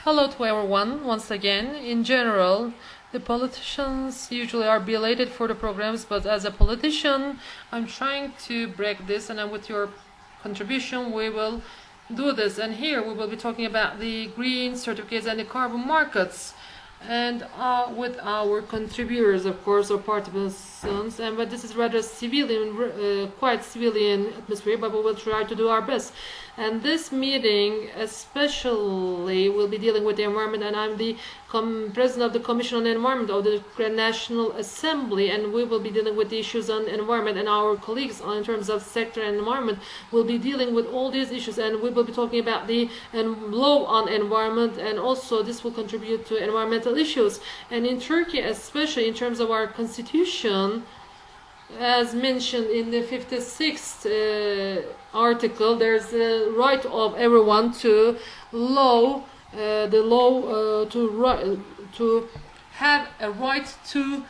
Hello to everyone once again. In general, the politicians usually are belated for the programs, but as a politician, I'm trying to break this, and with your contribution, we will do this. And here we will be talking about the green certificates and the carbon markets, and with our contributors, of course, or participants. And but this is rather civilian, quite civilian atmosphere, but we will try to do our best. And this meeting especially will be dealing with the environment, and I'm the president of the Commission on the Environment of the National Assembly, and we will be dealing with the issues on environment, and our colleagues in terms of sector and environment will be dealing with all these issues, and we will be talking about the law on environment, and also this will contribute to environmental issues. And in Turkey, especially in terms of our constitution, as mentioned in the 56th article, there's the right of everyone to to have a right to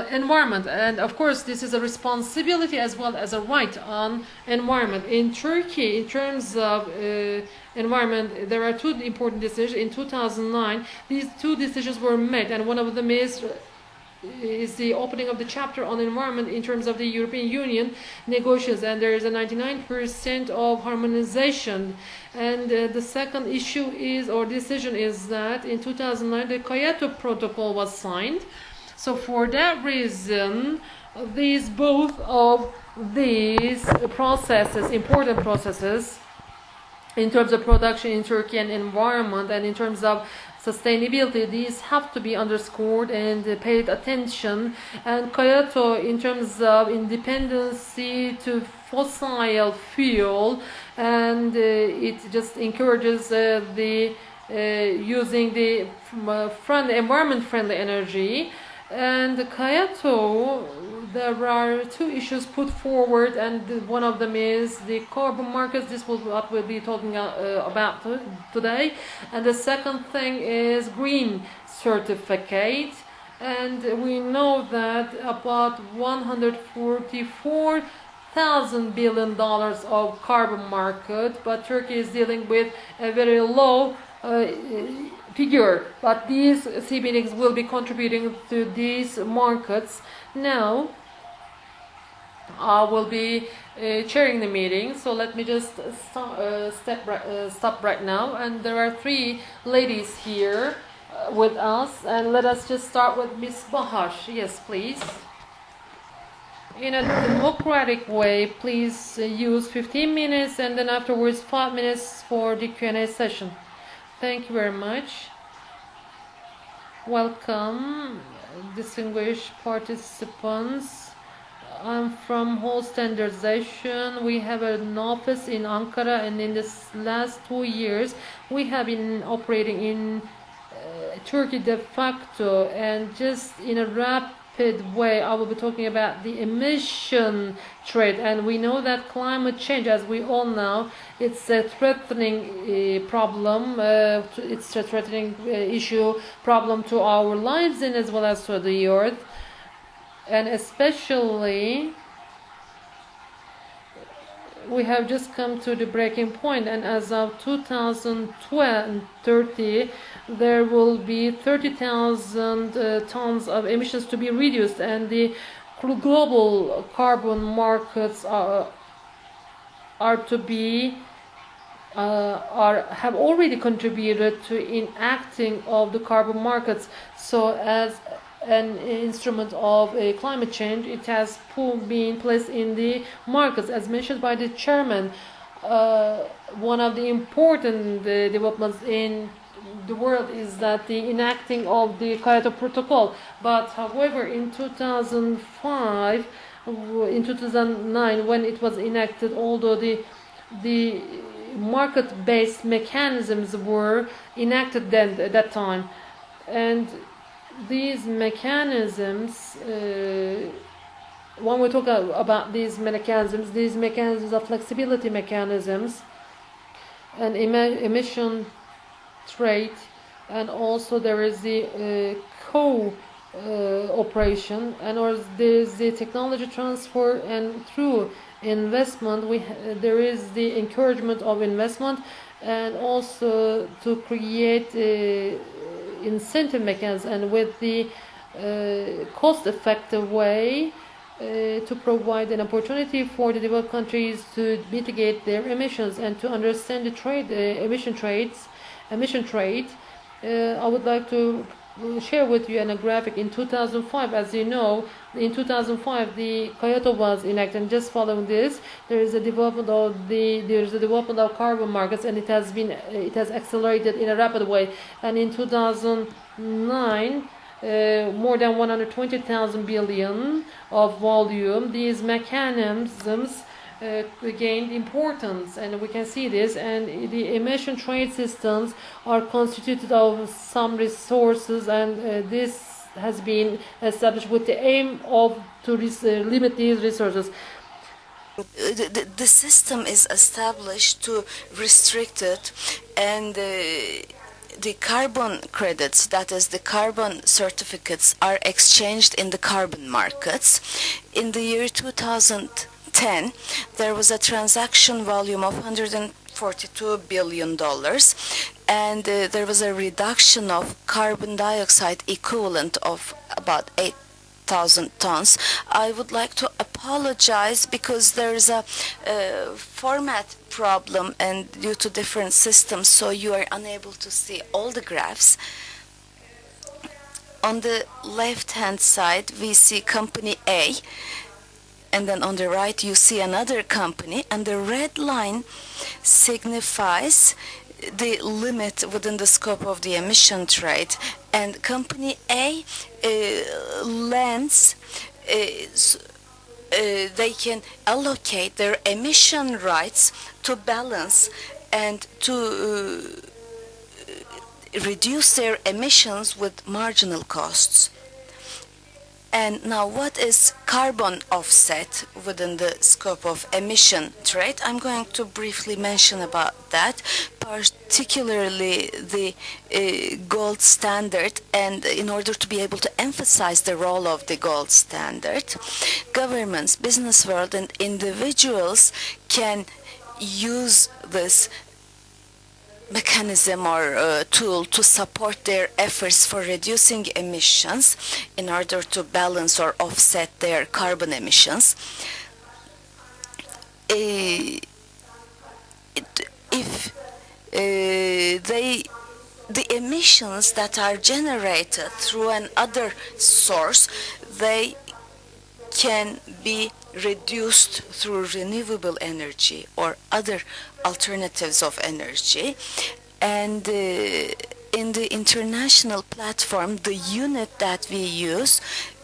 environment, and of course this is a responsibility as well as a right on environment. In Turkey, in terms of environment, there are two important decisions. In 2009, these two decisions were made, and one of them is the opening of the chapter on environment in terms of the European Union negotiations, and there is a 99% of harmonization. And the second issue is, or decision is, that in 2009 the Kyoto Protocol was signed. So for that reason, both of these processes, important processes in terms of production in Turkey and environment, and in terms of sustainability, these have to be underscored and paid attention. And Kyoto, in terms of independency to fossil fuel, and it just encourages the using the environment-friendly energy. And Kyoto, there are two issues put forward, and one of them is the carbon markets. This will what we'll be talking about today. And the second thing is green certificate. And we know that about $144,000 billion of carbon market, but Turkey is dealing with a very low figure, but these CBDs will be contributing to these markets. Now I will be chairing the meeting, so let me just stop right now. And there are three ladies here with us, and let us just start with Miss Bahar. Yes, please. In a democratic way, please use 15 minutes, and then afterwards 5 minutes for the Q&A session. Thank you very much. Welcome, distinguished participants. I'm from Whole Standardization. We have an office in Ankara, and in this last 2 years, we have been operating in Turkey de facto, and just in a rapid way, I will be talking about the emission trade. And we know that climate change, as we all know, it's a threatening problem. It's a threatening problem to our lives, and as well as to the earth. And especially, we have just come to the breaking point, and as of 2030, there will be 30,000 tons of emissions to be reduced, and the global carbon markets have already contributed to enacting of the carbon markets. So as an instrument of climate change, it has been placed in the markets. As mentioned by the chairman, one of the important developments in the world is that the enacting of the Kyoto Protocol. But however, in 2009, when it was enacted, although the market-based mechanisms were enacted then at that time, and these mechanisms, when we talk about these mechanisms are flexibility mechanisms, and emission trade, and also there is the co-operation, and there is the technology transfer, and through investment there is the encouragement of investment, and also to create incentive mechanisms, and with the cost-effective way to provide an opportunity for the developed countries to mitigate their emissions and to understand the trade, emission trade. I would like to share with you a graphic. In 2005, as you know, in 2005 the Kyoto was enacted, and just following this there is a development of carbon markets, and it has accelerated in a rapid way. And in 2009, more than 120,000 billion of volume, these mechanisms gained importance, and we can see this. And the emission trade systems are constituted of some resources, and this has been established with the aim of to limit these resources. The system is established to restrict it, and the carbon credits, that is the carbon certificates, are exchanged in the carbon markets. In the year 2010, there was a transaction volume of $142 billion, and there was a reduction of carbon dioxide equivalent of about 8,000 tons. I would like to apologize because there's a format problem, and due to different systems, so you are unable to see all the graphs. On the left-hand side, we see company A, and then on the right you see another company, and the red line signifies the limit within the scope of the emission trade. And company A lends, they can allocate their emission rights to balance and to reduce their emissions with marginal costs. And now, what is carbon offset within the scope of emission trade? I'm going to briefly mention about that, particularly the gold standard. And in order to be able to emphasize the role of the gold standard, governments, business world, and individuals can use this mechanism or tool to support their efforts for reducing emissions in order to balance or offset their carbon emissions. The emissions that are generated through another source, they can be reduced through renewable energy or other alternatives of energy. And in the international platform, the unit that we use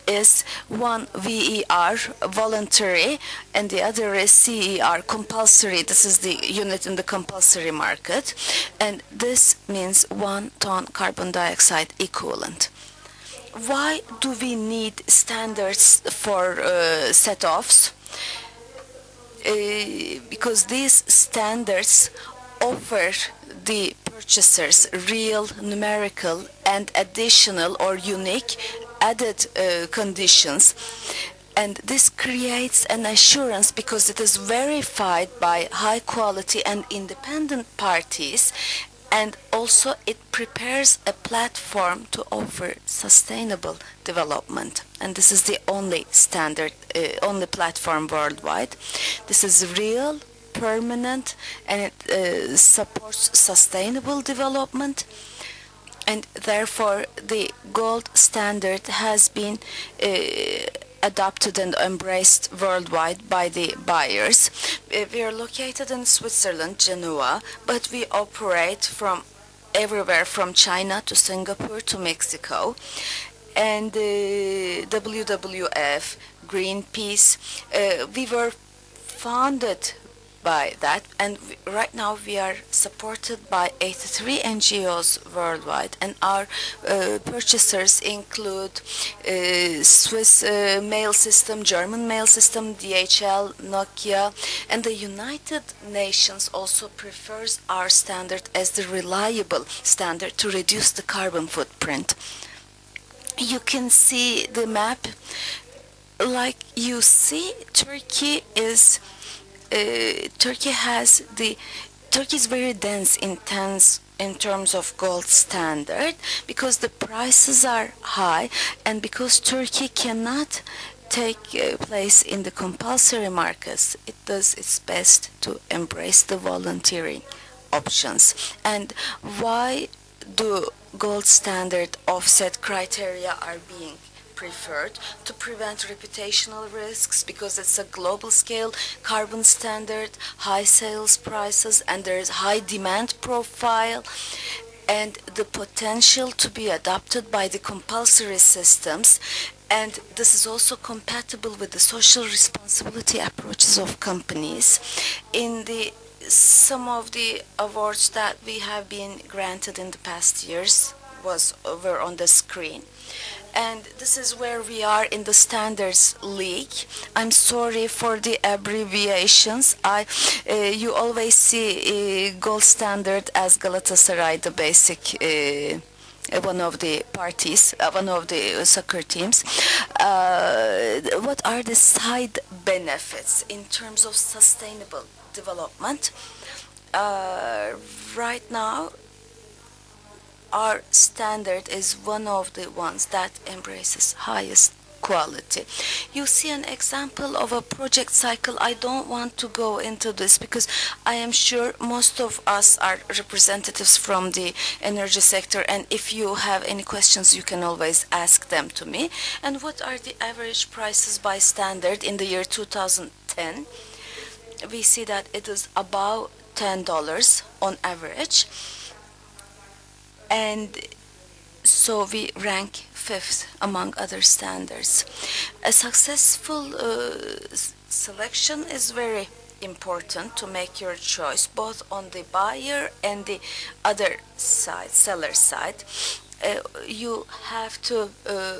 is one VER, voluntary, and the other is CER, compulsory. This is the unit in the compulsory market, and this means 1 ton carbon dioxide equivalent. Why do we need standards for set-offs? Because these standards offer the purchasers real, numerical, and additional or unique added conditions. And this creates an assurance because it is verified by high quality and independent parties. And also it prepares a platform to offer sustainable development. And this is the only standard, only platform worldwide. This is real, permanent, and it supports sustainable development. And therefore the gold standard has been adopted and embraced worldwide by the buyers. We are located in Switzerland, Genoa, but we operate from everywhere, from China to Singapore to Mexico. And WWF, Greenpeace, we were founded by that, and right now we are supported by 83 NGOs worldwide, and our purchasers include Swiss mail system, German mail system, DHL, Nokia, and the United Nations also prefers our standard as the reliable standard to reduce the carbon footprint. You can see the map. Like you see, Turkey has the Turkey is very dense in terms of gold standard because the prices are high and because Turkey cannot take place in the compulsory markets. It does its best to embrace the volunteering options. And why do gold standard offset criteria are being preferred? To prevent reputational risks, because it's a global scale carbon standard, high sales prices, and there is high demand profile, and the potential to be adopted by the compulsory systems. And this is also compatible with the social responsibility approaches of companies. In the some of the awards that we have been granted in the past years were on the screen. And this is where we are in the standards league. I'm sorry for the abbreviations. You always see gold standard as Galatasaray, the basic one of the parties, one of the soccer teams. What are the side benefits in terms of sustainable development? Right now, our standard is one of the ones that embraces highest quality. You see an example of a project cycle. I don't want to go into this because I am sure most of us are representatives from the energy sector, and if you have any questions you can always ask them to me. And what are the average prices by standard in the year 2010? We see that it is about $10 on average. And so we rank fifth among other standards. A successful selection is very important to make your choice, both on the buyer and the other side, seller side. You have to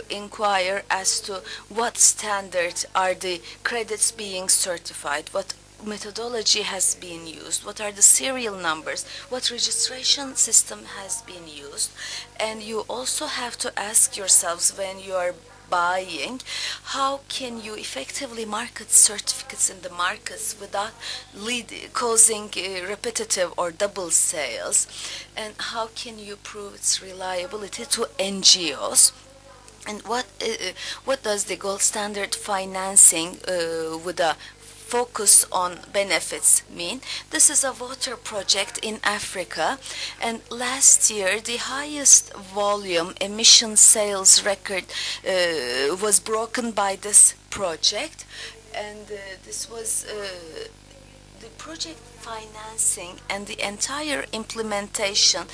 inquire as to what standard are the credits being certified, what methodology has been used, what are the serial numbers, what registration system has been used. And you also have to ask yourselves when you are buying, how can you effectively market certificates in the markets without causing repetitive or double sales, and how can you prove its reliability to NGOs? And what does the gold standard financing with a focus on benefits mean? This is a water project in Africa, and last year the highest volume emission sales record was broken by this project. And this was the project financing, and the entire implementation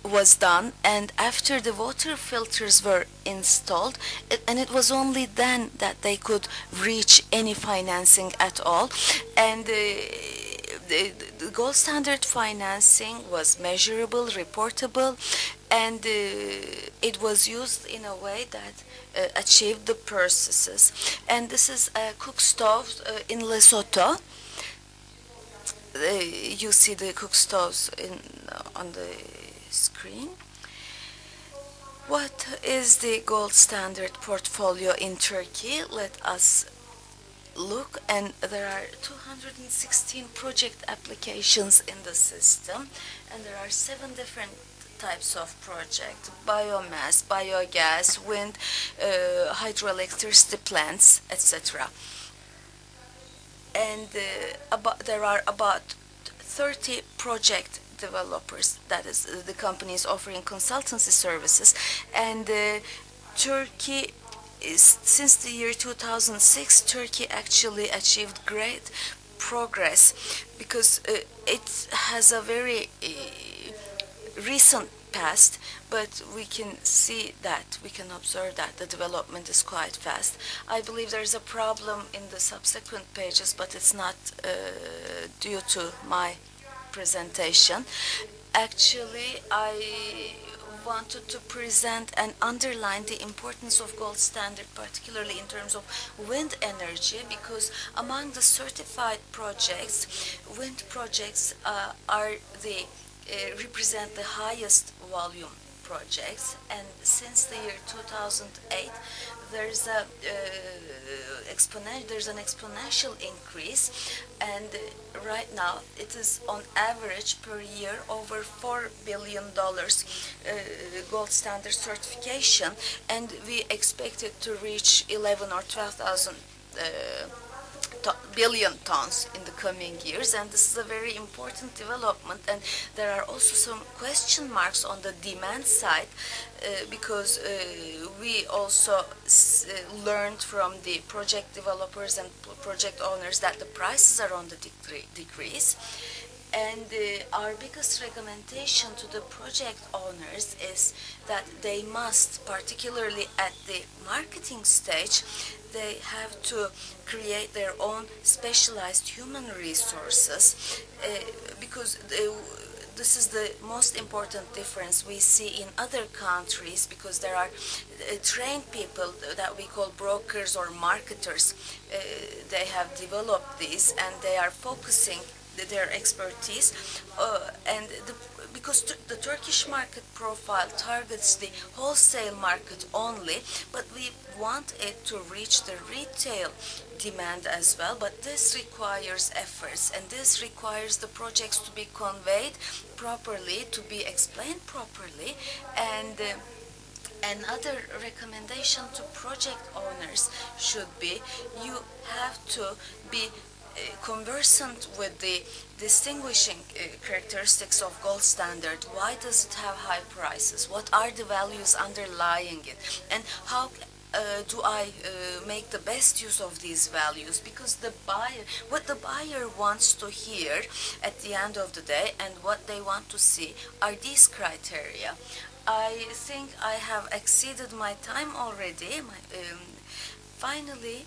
was done, and after the water filters were installed, and it was only then that they could reach any financing at all. And the gold standard financing was measurable, reportable, and it was used in a way that achieved the purposes. And this is a cook stove in Lesotho. You see the cook stoves on the screen. What is the gold standard portfolio in Turkey? Let us look, and there are 216 project applications in the system, and there are 7 different types of projects: biomass, biogas, wind, hydroelectricity plants, etc. And there are about 30 project developers, that is the companies offering consultancy services. And Turkey is, since the year 2006, Turkey actually achieved great progress because it has a very recent past, but we can see that, we can observe that the development is quite fast. I believe there is a problem in the subsequent pages, but it's not due to my presentation. Actually, I wanted to present and underline the importance of gold standard, particularly in terms of wind energy, because among the certified projects, wind projects represent the highest volume projects, and since the year 2008, there's an exponential increase, and right now it is on average per year over $4 billion gold standard certification, and we expect it to reach 11 or 12,000 billion tons in the coming years, and this is a very important development. And there are also some question marks on the demand side, because we also learned from the project developers and project owners that the prices are on the decrease. And our biggest recommendation to the project owners is that they must, particularly at the marketing stage, they have to create their own specialized human resources, because this is the most important difference we see in other countries, because there are trained people that we call brokers or marketers. They have developed these, and they are focusing their expertise, because the Turkish market profile targets the wholesale market only, but we want it to reach the retail demand as well. But this requires efforts, and this requires the projects to be conveyed properly, to be explained properly. And another recommendation to project owners should be, you have to be conversant with the distinguishing characteristics of gold standard. Why does it have high prices? What are the values underlying it? And how do I make the best use of these values? Because what the buyer wants to hear at the end of the day, and what they want to see, are these criteria. I think I have exceeded my time already. Finally,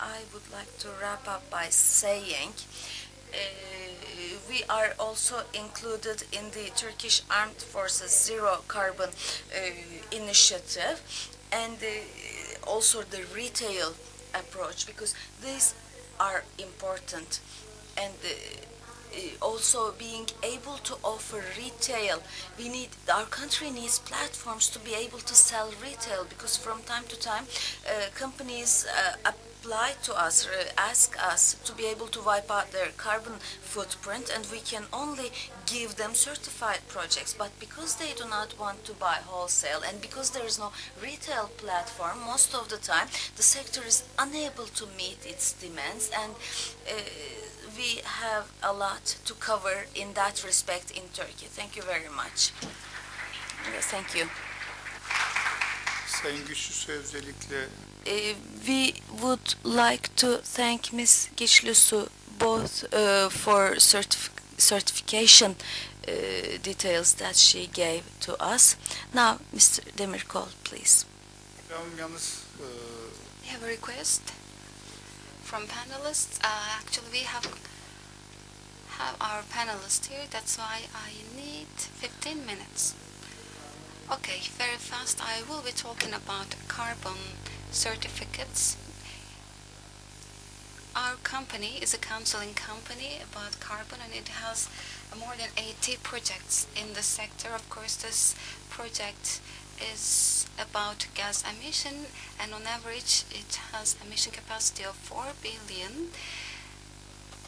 I would like to wrap up by saying we are also included in the Turkish Armed Forces Zero Carbon initiative, and also the retail approach, because these are important. And also being able to offer retail, our country needs platforms to be able to sell retail, because from time to time companies apply to us, ask us to be able to wipe out their carbon footprint, and we can only give them certified projects. But because they do not want to buy wholesale, and because there is no retail platform, most of the time the sector is unable to meet its demands, and we have a lot to cover in that respect in Turkey. Thank you very much. Yes, thank you. Sayın Güçlüsü özellikle We would like to thank Ms. Güçlüsü both for certification details that she gave to us. Now, Mr. Demirkol, please. ben yalnız We have a request from panelists. Actually, we have our panelists here. That's why I need 15 minutes. Okay, very fast. I will be talking about carbon certificates. Our company is a counseling company about carbon, and it has more than 80 projects in the sector. Of course, this project is about gas emission, and on average it has emission capacity of 4 billion.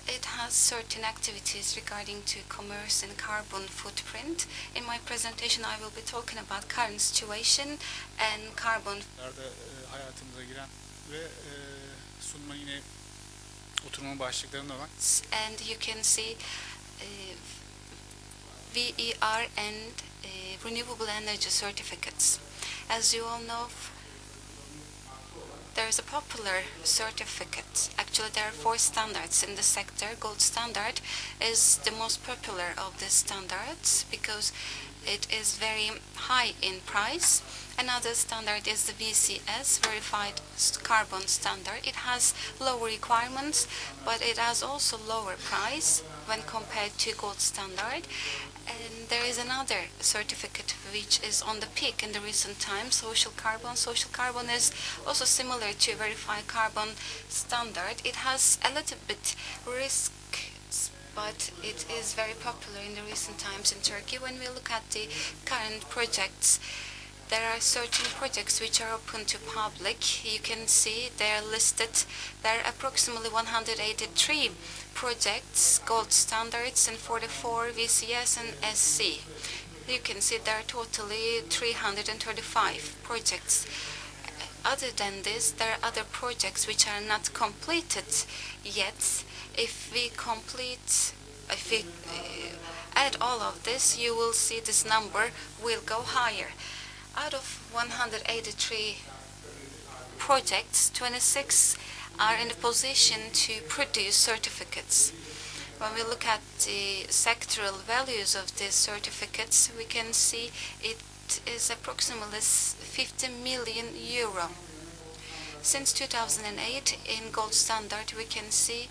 It has certain activities regarding to commerce and carbon footprint. In my presentation I will be talking about current situation and carbon. Hayatımıza giren ve sunma yine oturma başlıklarında var. And you can see VER and renewable energy certificates. As you all know, there is a popular certificate. Actually, there are 4 standards in the sector. Gold standard is the most popular of the standards because it is very high in price. Another standard is the VCS, Verified Carbon Standard. It has lower requirements, but it has also lower price when compared to gold standard. And there is another certificate which is on the peak in the recent times, social carbon. Social carbon is also similar to verified carbon standard. It has a little bit risk but it is very popular in the recent times in Turkey. When we look at the current projects, there are certain projects which are open to public. You can see they are listed. There are approximately 183 projects, gold standards, and 44 VCS and SC. You can see there are totally 335 projects. Other than this, there are other projects which are not completed yet. If we add all of this, you will see this number will go higher. Out of 183 projects, 26 are in the position to produce certificates. When we look at the sectoral values of these certificates, we can see it is approximately 50 million euro. Since 2008, in gold standard, we can see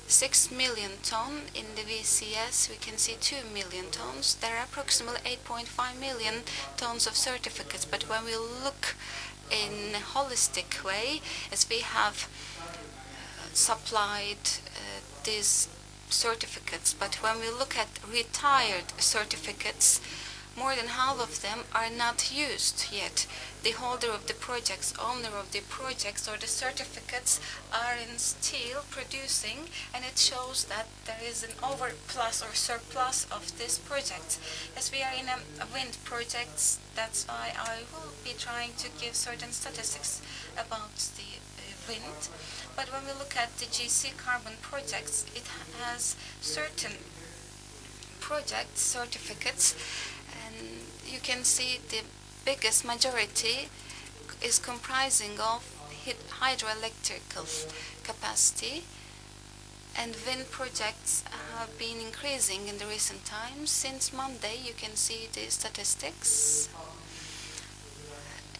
6 million ton. In the VCS, we can see 2 million tons. There are approximately 8.5 million tons of certificates. But when we look in a holistic way, as we have supplied these certificates, but when we look at retired certificates, more than half of them are not used yet. The holder of the projects, owner of the projects or the certificates are in still producing, and it shows that there is an overplus or surplus of this project. As we are in a wind project, that's why I will be trying to give certain statistics about the wind. But when we look at the GC carbon projects, it has certain project certificates, and you can see the biggest majority is comprising of hydroelectrical capacity, and wind projects have been increasing in the recent times. Since Monday, you can see the statistics.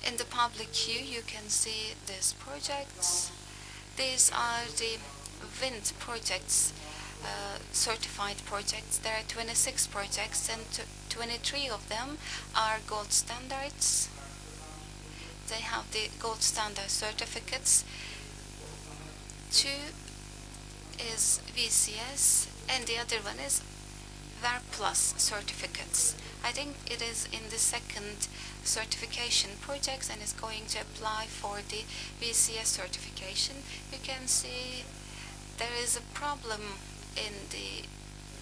In the public queue, you can see these projects. These are the wind projects, certified projects. There are 26 projects, and 23 of them are gold standards. They have the gold standard certificates. 2 is VCS, and the other one is VAR Plus certificates. I think it is in the second certification projects and is going to apply for the VCS certification. You can see there is a problem in the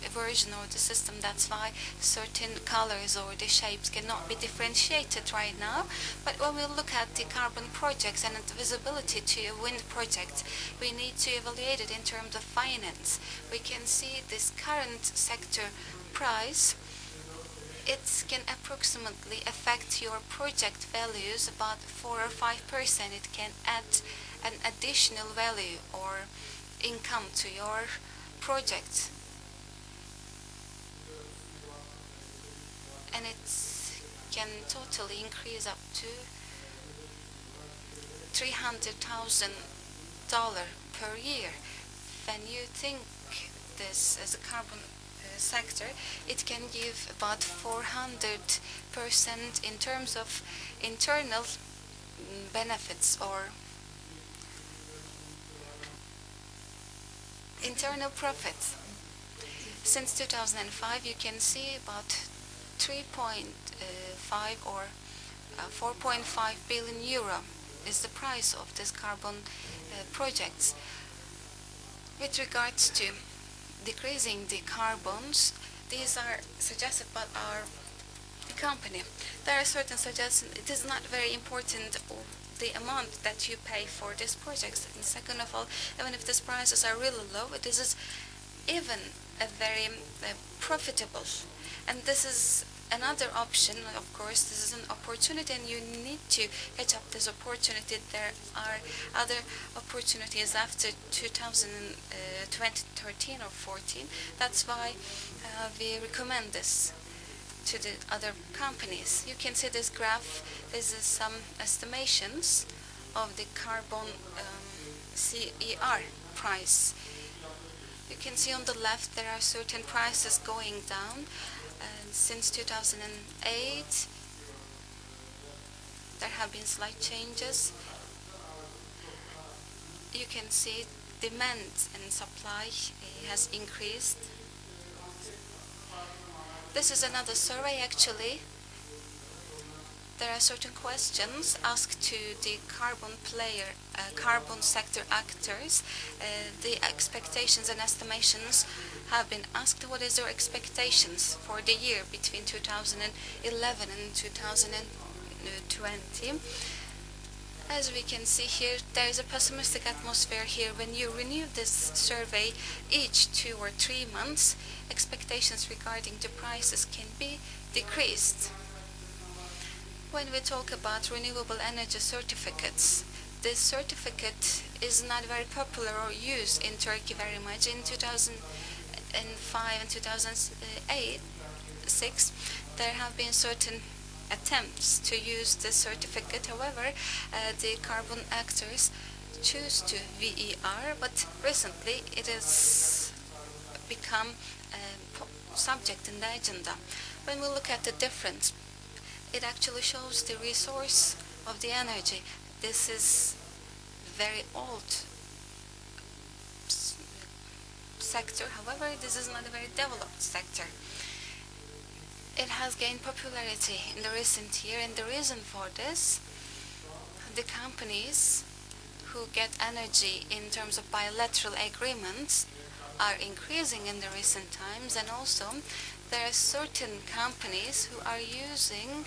version or the system. That's why certain colors or the shapes cannot be differentiated right now. But when we look at the carbon projects and the visibility to a wind project, we need to evaluate it in terms of finance. We can see this current sector price. It can approximately affect your project values about 4 or 5%. It can add an additional value or income to your project. And it can totally increase up to $300,000 per year. When you think this as a carbon sector, it can give about 400% in terms of internal benefits or internal profits. Since 2005, you can see about 3.5 or 4.5 billion euro is the price of this carbon projects. With regards to decreasing the carbons, these are suggested by our company. There are certain suggestions. It is not very important the amount that you pay for these projects. And second of all, even if these prices are really low, it is even a very profitable. And this is another option. Of course, this is an opportunity, and you need to catch up this opportunity. There are other opportunities after 2013 or 14. That's why we recommend this to the other companies. You can see this graph. This is some estimations of the carbon CER price. You can see on the left there are certain prices going down. And since 2008, there have been slight changes. You can see demand and supply has increased. This is another survey actually. There are certain questions asked to the carbon sector actors. The expectations and estimations have been asked. What is your expectations for the year between 2011 and 2020? As we can see here, there is a pessimistic atmosphere here. When you renew this survey each 2 or 3 months, expectations regarding the prices can be decreased. When we talk about renewable energy certificates, this certificate is not very popular or used in Turkey very much. In 2005 and 2006, there have been certain attempts to use this certificate. However, the carbon actors choose to VER, but recently it has become a subject in the agenda. When we look at the difference, it actually shows the resource of the energy. This is very old sector. However, this is not a very developed sector. It has gained popularity in the recent year, and the reason for this, the companies who get energy in terms of bilateral agreements are increasing in the recent times, and also there are certain companies who are using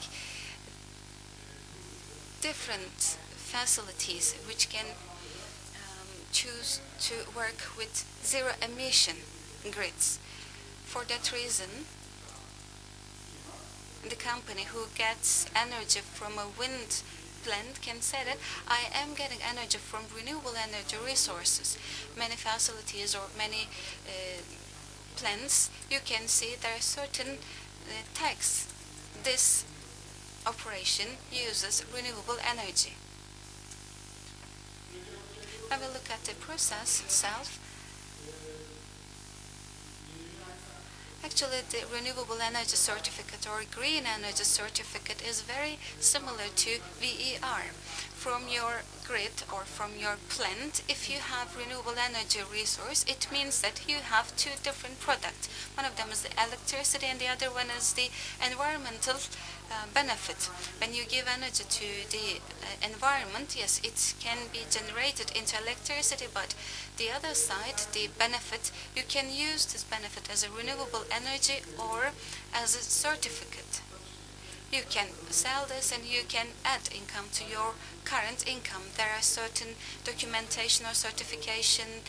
different facilities which can choose to work with zero emission grids. For that reason, the company who gets energy from a wind plant can say that I am getting energy from renewable energy resources. Many facilities or many plants, you can see there are certain tax. This operation uses renewable energy. When we look at the process itself, actually the renewable energy certificate or green energy certificate is very similar to VER. From your grid or from your plant, if you have renewable energy resource, it means that you have 2 different products. One of them is the electricity and the other one is the environmental benefit. When you give energy to the environment, yes, it can be generated into electricity, but the other side, the benefit, you can use this benefit as a renewable energy or as a certificate. You can sell this and you can add income to your current income. There are certain documentation or certification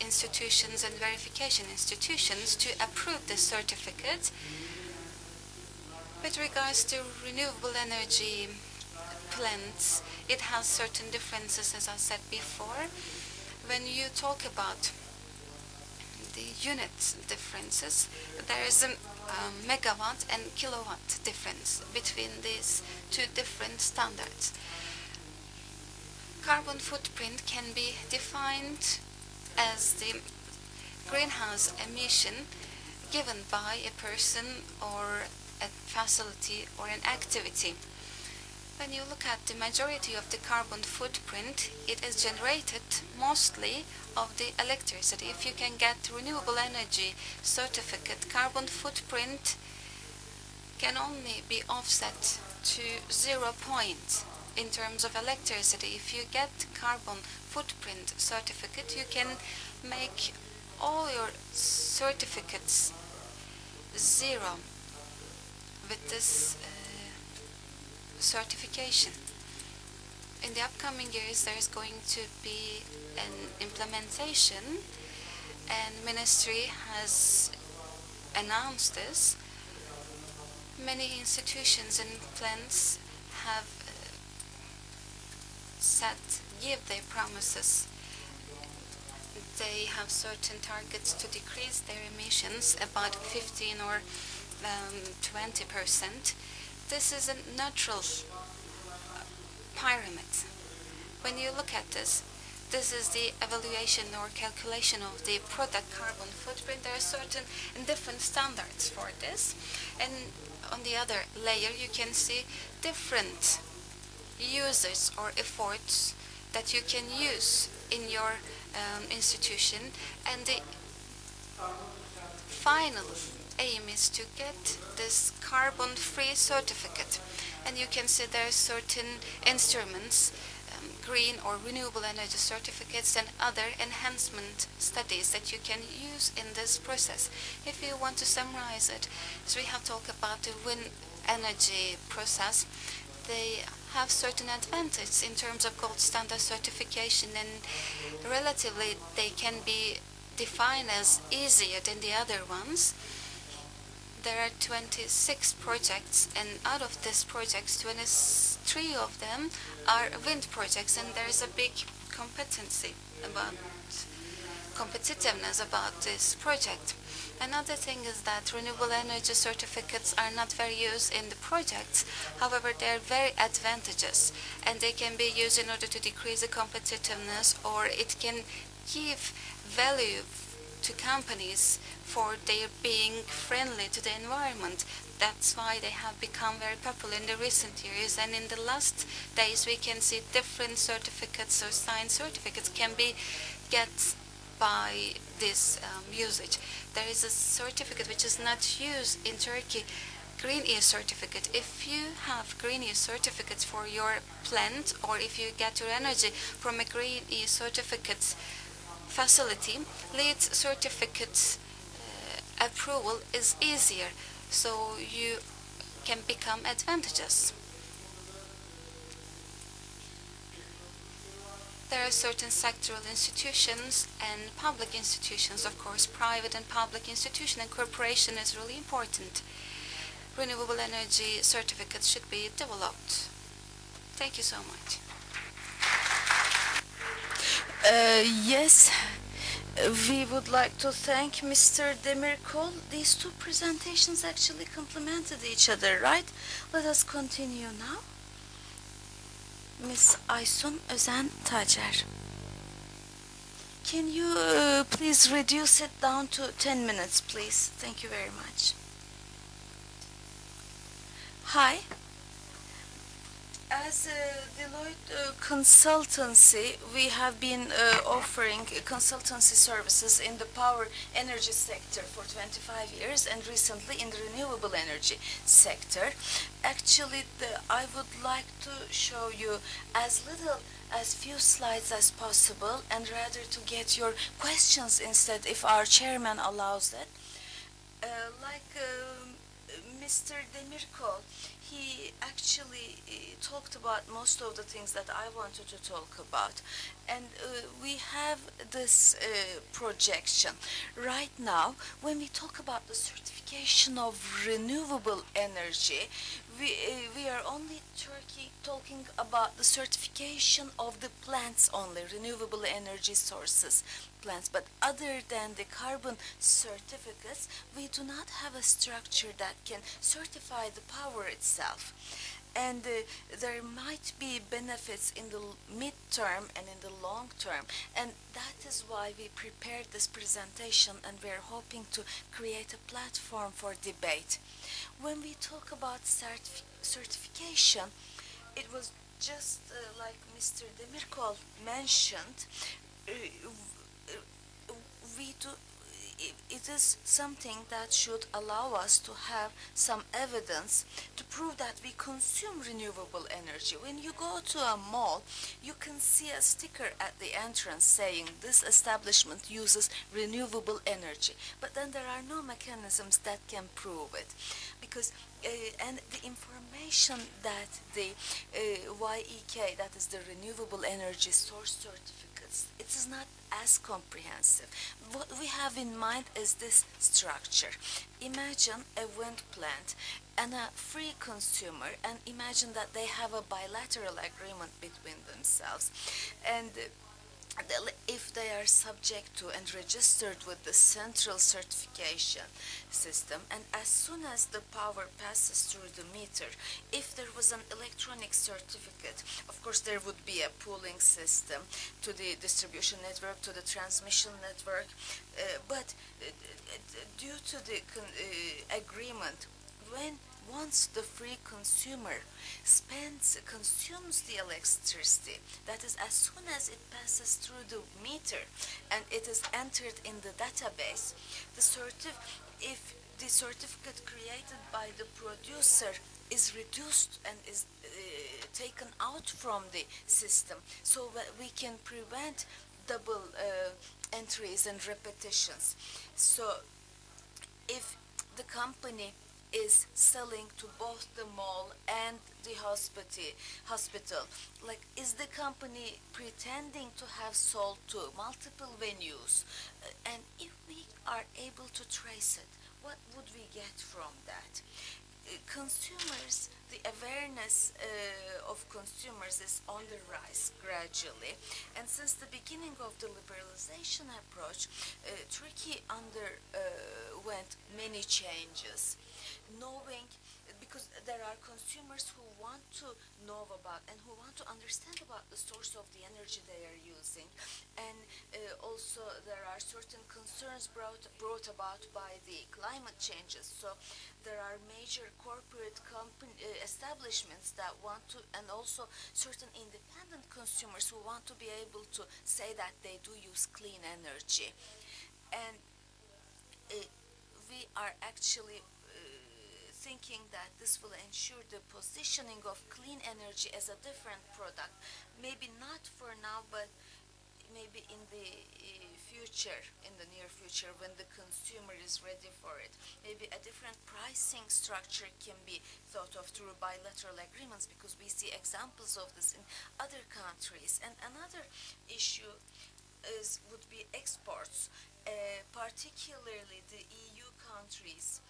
institutions and verification institutions to approve this certificate. With regards to renewable energy plants, it has certain differences, as I said before. When you talk about the unit differences, there is a megawatt and kilowatt difference between these 2 different standards. Carbon footprint can be defined as the greenhouse emission given by a person or a facility or an activity. When you look at the majority of the carbon footprint, it is generated mostly of the electricity. If you can get renewable energy certificate, carbon footprint can only be offset to 0 point in terms of electricity. If you get carbon footprint certificate, you can make all your certificates 0 with this certification. In the upcoming years, there is going to be an implementation, and Ministry has announced this. Many institutions and plants have give their promises. They have certain targets to decrease their emissions about 15 or 20%. This is a natural pyramid. When you look at this, this is the evaluation or calculation of the product carbon footprint. There are certain and different standards for this. And on the other layer, you can see different uses or efforts that you can use in your institution. And the final aim is to get this carbon-free certificate. And you can see there are certain instruments, green or renewable energy certificates and other enhancement studies that you can use in this process. If you want to summarize it, so we have talked about the wind energy process. They have certain advantages in terms of gold standard certification, and relatively they can be defined as easier than the other ones. There are 26 projects, and out of these projects, 23 of them are wind projects, and there is a big competitiveness about this project. Another thing is that renewable energy certificates are not very used in the projects. However, they are very advantageous, and they can be used in order to decrease the competitiveness, or it can give value to companies for their being friendly to the environment. That's why they have become very popular in the recent years, and in the last days we can see different certificates or signed certificates can be get by this usage. There is a certificate which is not used in Turkey, Green E certificate. If you have Green E certificates for your plant, or if you get your energy from a Green E certificate facility, lead certificate approval is easier, so you can become advantageous. There are certain sectoral institutions and public institutions, of course, private and public institution, and cooperation is really important. Renewable energy certificates should be developed. Thank you so much. Yes, we would like to thank Mr. Demirkol. These two presentations actually complemented each other, right? Let us continue now. Ms. Aysun Özen Tacer. Can you please reduce it down to 10 minutes, please? Thank you very much. Hi. As a Deloitte consultancy, we have been offering consultancy services in the power energy sector for 25 years, and recently in the renewable energy sector. Actually, I would like to show you as little as few slides as possible, and rather to get your questions instead, if our chairman allows it. Mr. Demirkol, he actually talked about most of the things that I wanted to talk about. And we have this projection. Right now, when we talk about the certification of renewable energy, we are only talking about the certification of the plants only, renewable energy sources plants. But other than the carbon certificates, we do not have a structure that can certify the power itself. And there might be benefits in the mid-term and in the long term. And that is why we prepared this presentation, and we're hoping to create a platform for debate. When we talk about certification, it was just like Mr. Demirkol mentioned, it is something that should allow us to have some evidence to prove that we consume renewable energy. When you go to a mall, you can see a sticker at the entrance saying this establishment uses renewable energy, but then there are no mechanisms that can prove it, because and the information that the YEK, that is the renewable energy source certificates, it is not as comprehensive. What we have in mind is this structure. Imagine a wind plant and a free consumer, and imagine that they have a bilateral agreement between themselves, and if they are subject to and registered with the central certification system, and as soon as the power passes through the meter, if there was an electronic certificate, of course there would be a pooling system to the distribution network, to the transmission network, but due to the agreement, once the free consumer consumes the electricity, that is, as soon as it passes through the meter and it is entered in the database, if the certificate created by the producer is reduced and is taken out from the system, so that we can prevent double entries and repetitions. So if the company is selling to both the mall and the hospital, like, is the company pretending to have sold to multiple venues? And if we are able to trace it, what would we get from that? Consumers, the awareness of consumers is on the rise gradually, and since the beginning of the liberalization approach, Turkey underwent many changes, knowing, because there are consumers who want to know about and who want to understand about the source of the energy they are using, and also there are certain concerns brought about by the climate changes. So there are major corporate establishments that want to, and also certain independent consumers who want to be able to say that they do use clean energy. And we are actually thinking that this will ensure the positioning of clean energy as a different product, maybe not for now, but maybe in the future, in the near future, when the consumer is ready for it. Maybe a different pricing structure can be thought of through bilateral agreements, because we see examples of this in other countries. And another issue would be exports, particularly the EU countries.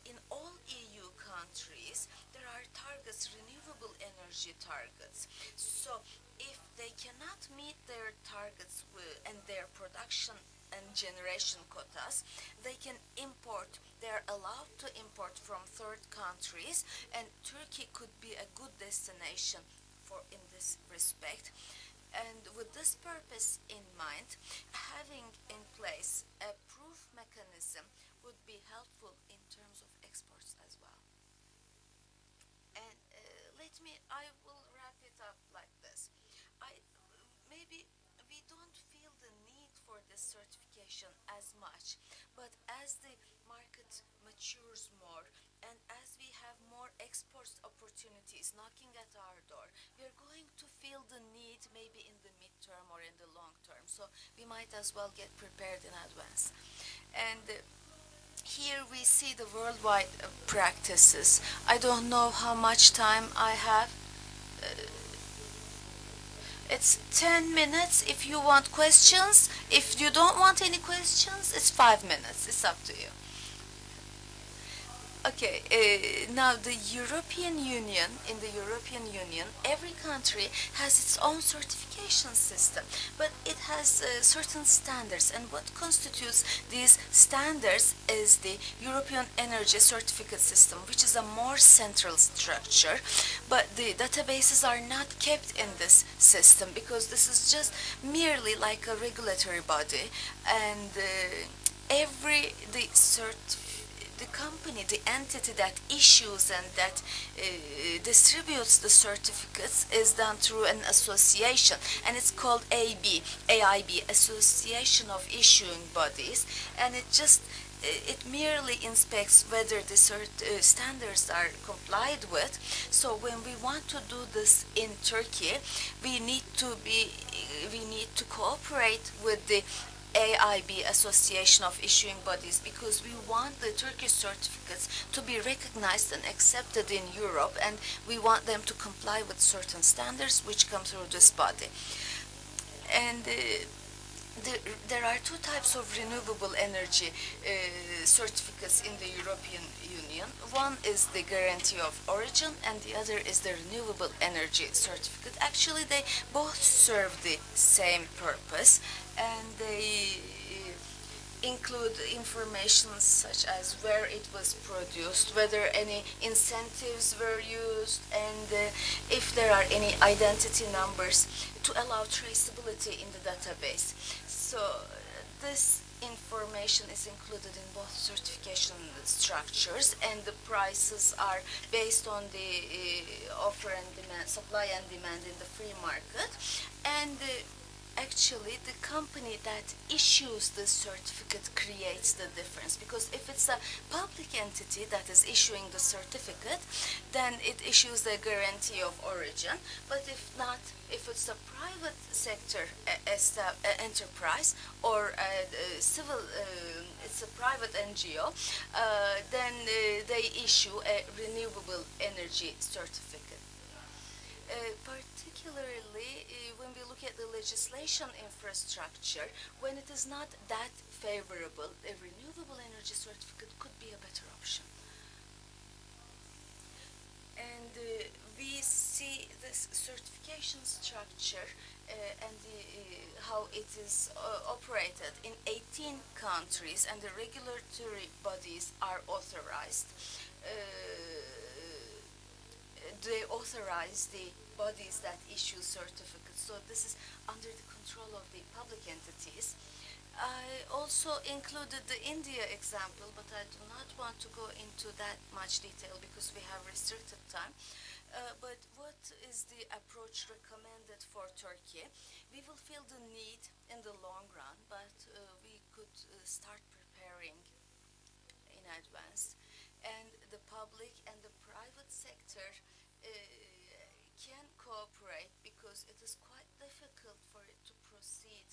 In all EU countries, there are targets, renewable energy targets. So if they cannot meet their targets and their production and generation quotas, they can import. They're allowed to import from third countries, and Turkey could be a good destination in this respect. And with this purpose in mind, having in place a proof mechanism would be helpful in terms of exports as well. And I will wrap it up like this. Maybe we don't feel the need for this certification as much, but as the market matures more, and as we have more export opportunities knocking at our door, we're going to feel the need maybe in the midterm or in the long term. So we might as well get prepared in advance. And here we see the worldwide practices. I don't know how much time I have. It's 10 minutes if you want questions. If you don't want any questions, it's 5 minutes. It's up to you. Okay, now in the European Union, every country has its own certification system, but it has certain standards, and what constitutes these standards is the European Energy Certificate System, which is a more central structure, but the databases are not kept in this system, because this is just merely like a regulatory body, and the company, the entity that issues and that distributes the certificates is done through an association, and it's called AIB, Association of Issuing Bodies, and it merely inspects whether the standards are complied with. So when we want to do this in Turkey, we need to cooperate with the AIB, Association of Issuing Bodies, because we want the Turkish certificates to be recognized and accepted in Europe, and we want them to comply with certain standards which come through this body. And there are two types of renewable energy certificates in the European Union. One is the guarantee of origin, and the other is the renewable energy certificate. Actually, they both serve the same purpose, and they include information such as where it was produced, whether any incentives were used, and if there are any identity numbers to allow traceability in the database. So this information is included in both certification structures, and the prices are based on the offer and demand, supply and demand in the free market. And actually the company that issues the certificate creates the difference, because if it's a public entity that is issuing the certificate, then it issues the guarantee of origin. But if not, if it's a private sector enterprise or civil, it's a private NGO, then they issue a renewable energy certificate. Particularly when we look at the legislation infrastructure, when it is not that favorable, a renewable energy certificate could be a better option. And we see this certification structure and how it is operated in 18 countries, and the regulatory bodies are authorized. They authorize the bodies that issue certificates. So this is under the control of the public entities. I also included the India example, but I do not want to go into that much detail because we have restricted time. But what is the approach recommended for Turkey? We will feel the need in the long run, but we could start preparing in advance. And the public and the private sector can cooperate, because it is quite difficult for it to proceed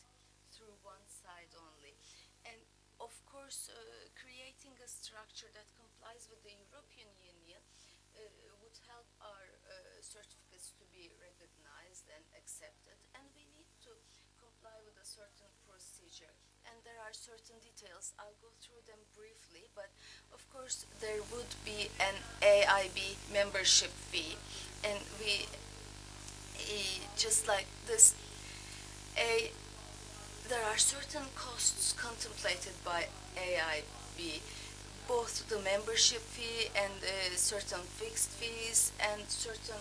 through one side only. And of course, creating a structure that complies with the European Union would help our certificates to be recognized and accepted, and we need to comply with a certain procedure. And there are certain details. I'll go through them briefly, but of course there would be an AIB membership fee, and we just like this, there are certain costs contemplated by AIB, both the membership fee and certain fixed fees and certain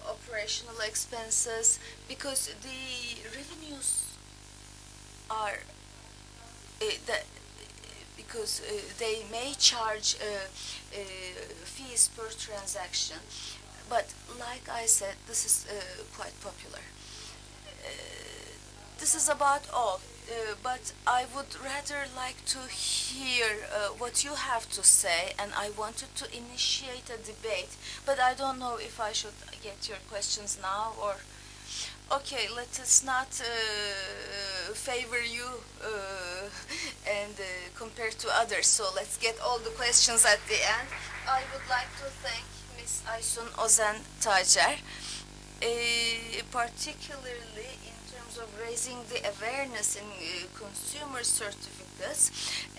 operational expenses, because the revenues are because they may charge fees per transaction. But like I said, this is quite popular. This is about all, but I would rather like to hear what you have to say, and I wanted to initiate a debate, but I don't know if I should get your questions now or... Okay, let us not favor you and compare to others, so let's get all the questions at the end. I would like to thank Ms. Aysun Ozen Tacer, particularly in terms of raising the awareness in consumer certificates,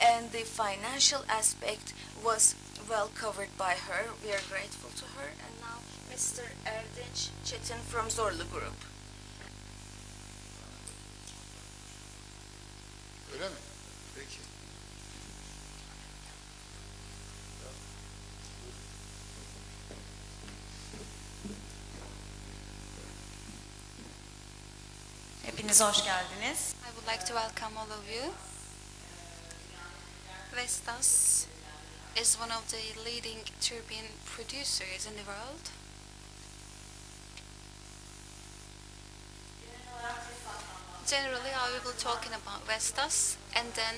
and the financial aspect was well covered by her. We are grateful to her. And now Mr. Erdinç Çetin from Zorlu Group. Öyle mi? Peki. Hepiniz hoş geldiniz. I would like to welcome all of you. Vestas is one of the leading turbine producers in the world. Generally, I will be talking about Vestas, and then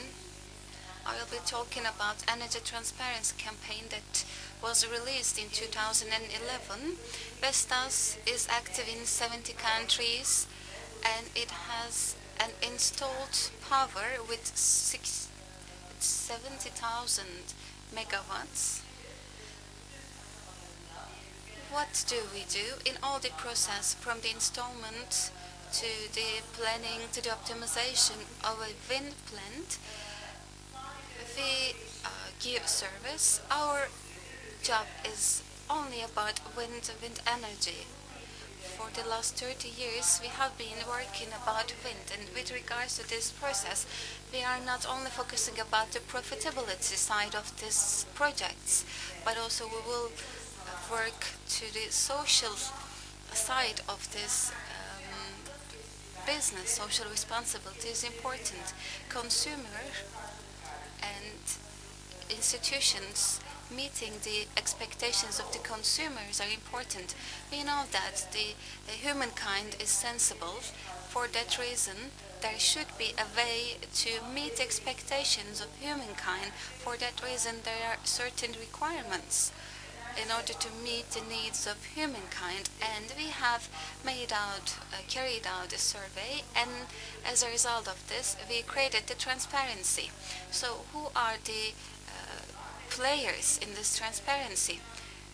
I will be talking about energy transparency campaign that was released in 2011. Vestas is active in 70 countries, and it has an installed power with 70,000 megawatts. What do we do in all the process, from the installment to the planning to the optimization of a wind plant? We give service. Our job is only about wind energy. For the last 30 years, we have been working about wind, and with regards to this process, we are not only focusing about the profitability side of these projects, but also we will work to the social side of this business. Social responsibility is important. Consumer and institutions meeting the expectations of the consumers are important. We know that the humankind is sensible. For that reason, there should be a way to meet expectations of humankind. For that reason, there are certain requirements in order to meet the needs of humankind. And we have carried out a survey, and as a result of this, we created the transparency. So who are the players in this transparency?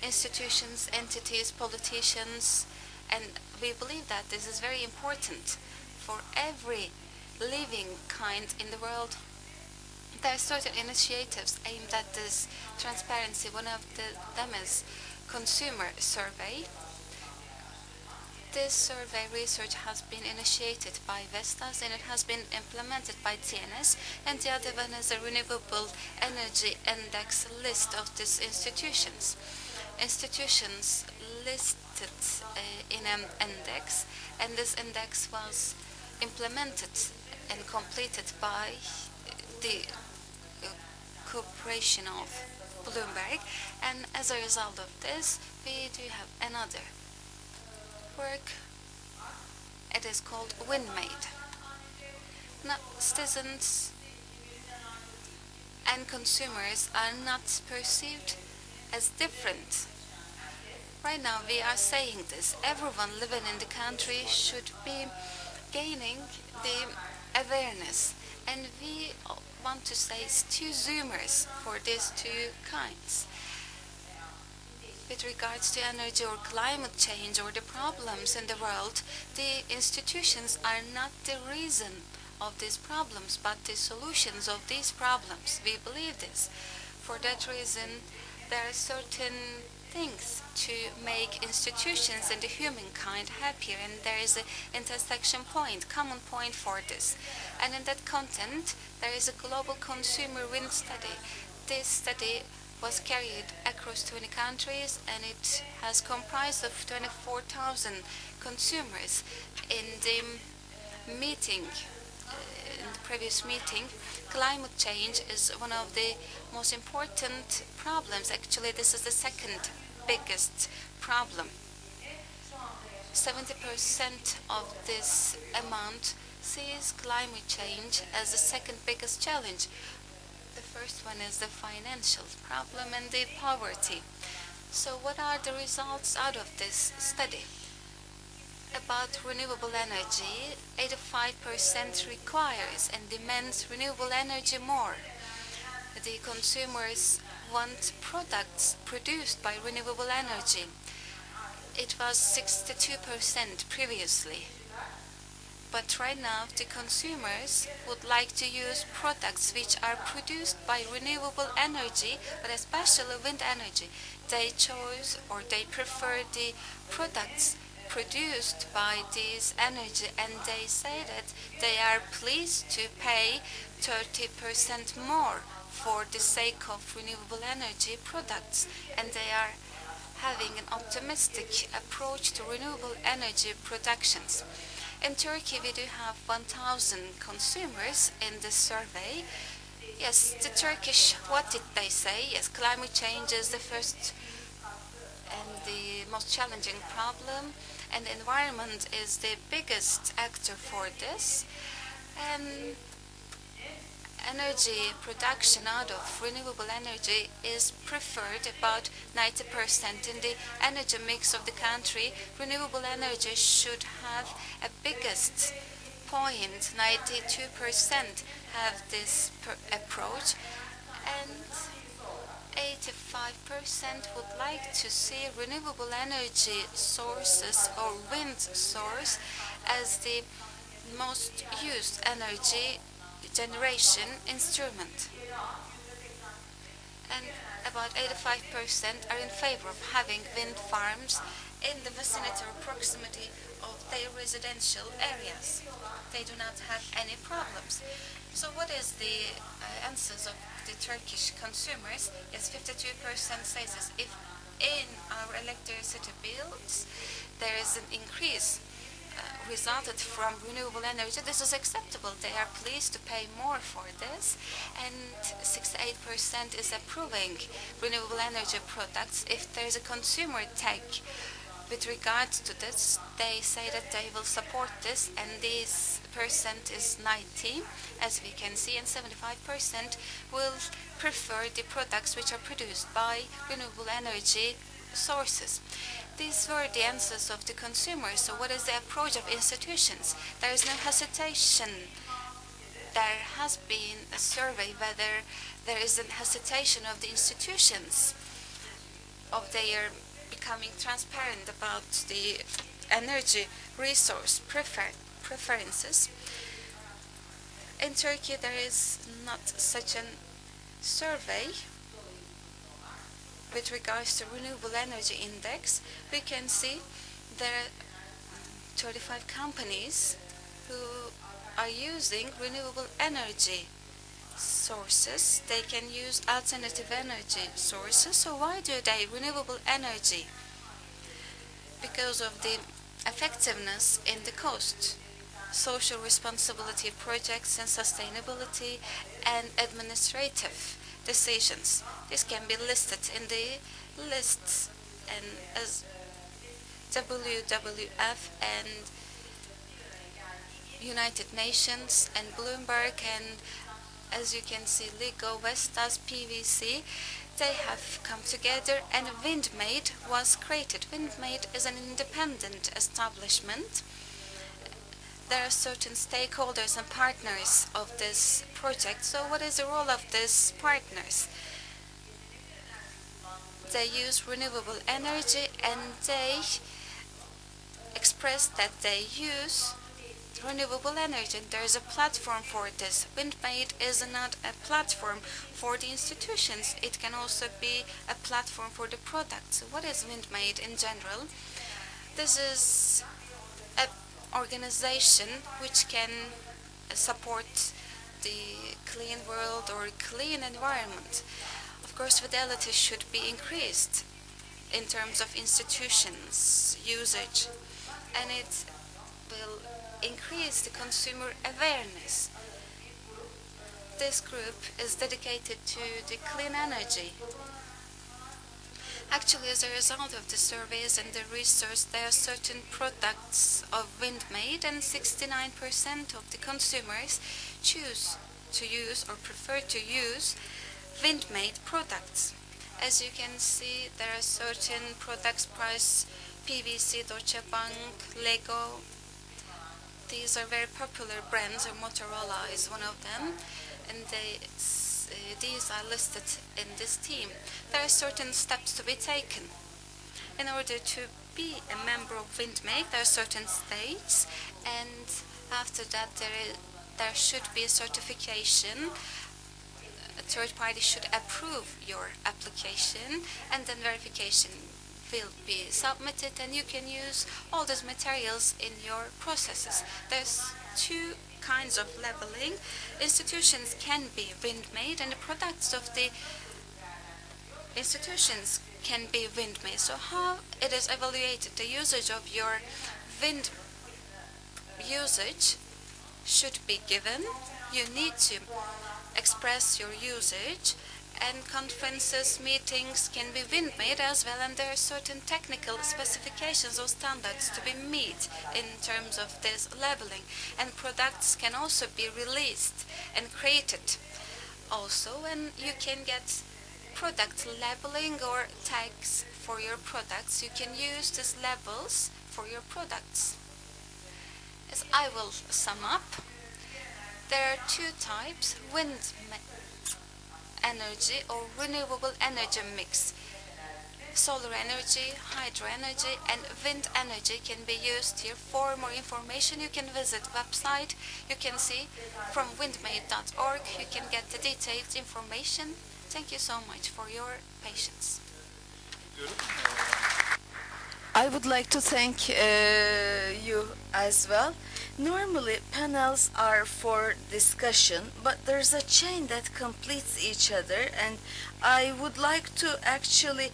Institutions, entities, politicians, and we believe that this is very important for every living kind in the world. There are certain initiatives aimed at this transparency. One of them is consumer survey. This survey research has been initiated by Vestas and it has been implemented by TNS, and the other one is a Renewable Energy Index list of these institutions. Institutions listed in an index, and this index was implemented and completed by the cooperation of Bloomberg, and as a result of this, we do have another work. It is called WinMade. Now, citizens and consumers are not perceived as different. Right now, we are saying this. Everyone living in the country should be gaining the awareness, and we want to say two zoomers for these two kinds. With regards to energy or climate change or the problems in the world, the institutions are not the reason of these problems, but the solutions of these problems. We believe this. For that reason, there are certain things to make institutions and the humankind happier, and there is an intersection point, common point for this. And in that content, there is a global consumer wind study. This study was carried across 20 countries, and it has comprised of 24,000 consumers. In the meeting, in the previous meeting, climate change is one of the most important problems. Actually, this is the second biggest problem. 70% of this amount sees climate change as the second biggest challenge. The first one is the financial problem and the poverty. So what are the results out of this study? About renewable energy, 85% requires and demands renewable energy more. The consumers want products produced by renewable energy. It was 62% previously. But right now, the consumers would like to use products which are produced by renewable energy, but especially wind energy. They chose or they prefer the products produced by this energy, and they say that they are pleased to pay 30% more for the sake of renewable energy products, and they are having an optimistic approach to renewable energy productions. In Turkey, we do have 1,000 consumers in this survey. Yes, the Turkish, what did they say? Yes, climate change is the first and the most challenging problem, and the environment is the biggest actor for this. And energy production out of renewable energy is preferred about 90%. In the energy mix of the country, renewable energy should have a biggest point. 92% have this approach, and 85% would like to see renewable energy sources or wind source as the most used energy generation instrument. And about 85% are in favor of having wind farms in the vicinity or proximity of their residential areas. They do not have any problems. So what is the answers of the Turkish consumers? Yes, 52% says this. If in our electricity bills there is an increase resulted from renewable energy, this is acceptable. They are pleased to pay more for this, and 68% is approving renewable energy products. If there is a consumer tag with regards to this, they say that they will support this, and this percent is 90, as we can see, and 75% will prefer the products which are produced by renewable energy sources. These were the answers of the consumers. So what is the approach of institutions? There is no hesitation. There has been a survey whether there is a hesitation of the institutions of their becoming transparent about the energy resource preferences. In Turkey, there is not such a survey with regards to renewable energy index. We can see there are 35 companies who are using renewable energy sources. They can use alternative energy sources. So why do they renewable energy? Because of the effectiveness in the cost, social responsibility projects and sustainability, and administrative decisions. This can be listed in the lists and as WWF and United Nations and Bloomberg, and as you can see, LIGO, Vestas, PVC, they have come together and WindMade was created. WindMade is an independent establishment. There are certain stakeholders and partners of this project. So what is the role of these partners? They use renewable energy, and they express that they use renewable energy. And there is a platform for this. WindMade is not a platform for the institutions. It can also be a platform for the products. What is WindMade in general? This is an organization which can support the clean world or clean environment. Of course, fidelity should be increased in terms of institutions usage, and it will increase the consumer awareness. This group is dedicated to the clean energy. Actually, as a result of the surveys and the research, there are certain products of WindMade, and 69% of the consumers choose to use or prefer to use WindMade products. As you can see, there are certain products priced PVC, Deutsche Bank, Lego. These are very popular brands, and Motorola is one of them, and these are listed in this team. There are certain steps to be taken. In order to be a member of WindMade, there are certain stages, and after that there should be a certification. A third party should approve your application, and then verification will be submitted, and you can use all these materials in your processes. There's two kinds of labeling. Institutions can be WindMade, and the products of the institutions can be WindMade. So how it is evaluated? The usage of your wind usage should be given. You need to express your usage, and conferences, meetings can be WindMade as well, and there are certain technical specifications or standards to be met in terms of this labeling, and products can also be released and created also, and you can get product labeling or tags for your products. You can use these labels for your products. As I will sum up, there are two types: wind energy or renewable energy mix. Solar energy, hydro energy, and wind energy can be used here. For more information, you can visit website. You can see from windmade.org. You can get the detailed information. Thank you so much for your patience. I would like to thank you as well. Normally, panels are for discussion, but there's a chain that completes each other, and I would like to actually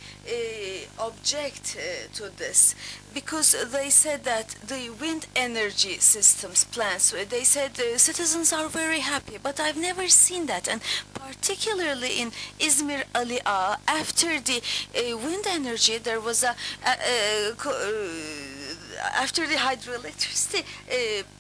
object to this, because they said that the wind energy systems plans, they said the citizens are very happy, but I've never seen that, and particularly in Izmir Ali Ağa, after the wind energy, there was after the hydroelectricity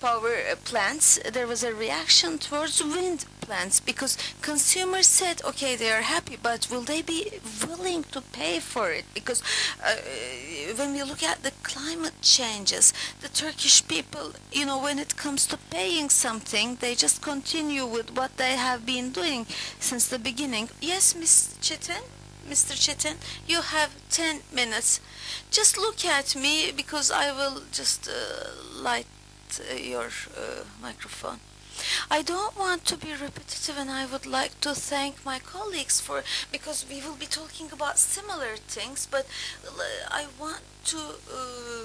power plants, there was a reaction towards wind plants, because consumers said, okay, they are happy, but will they be willing to pay for it? Because when we look at the climate changes, the Turkish people, you know, when it comes to paying something, they just continue with what they have been doing since the beginning. Yes, Mr. Chetin, you have 10 minutes. Just look at me, because I will just light your microphone. I don't want to be repetitive, and I would like to thank my colleagues because we will be talking about similar things, but I want to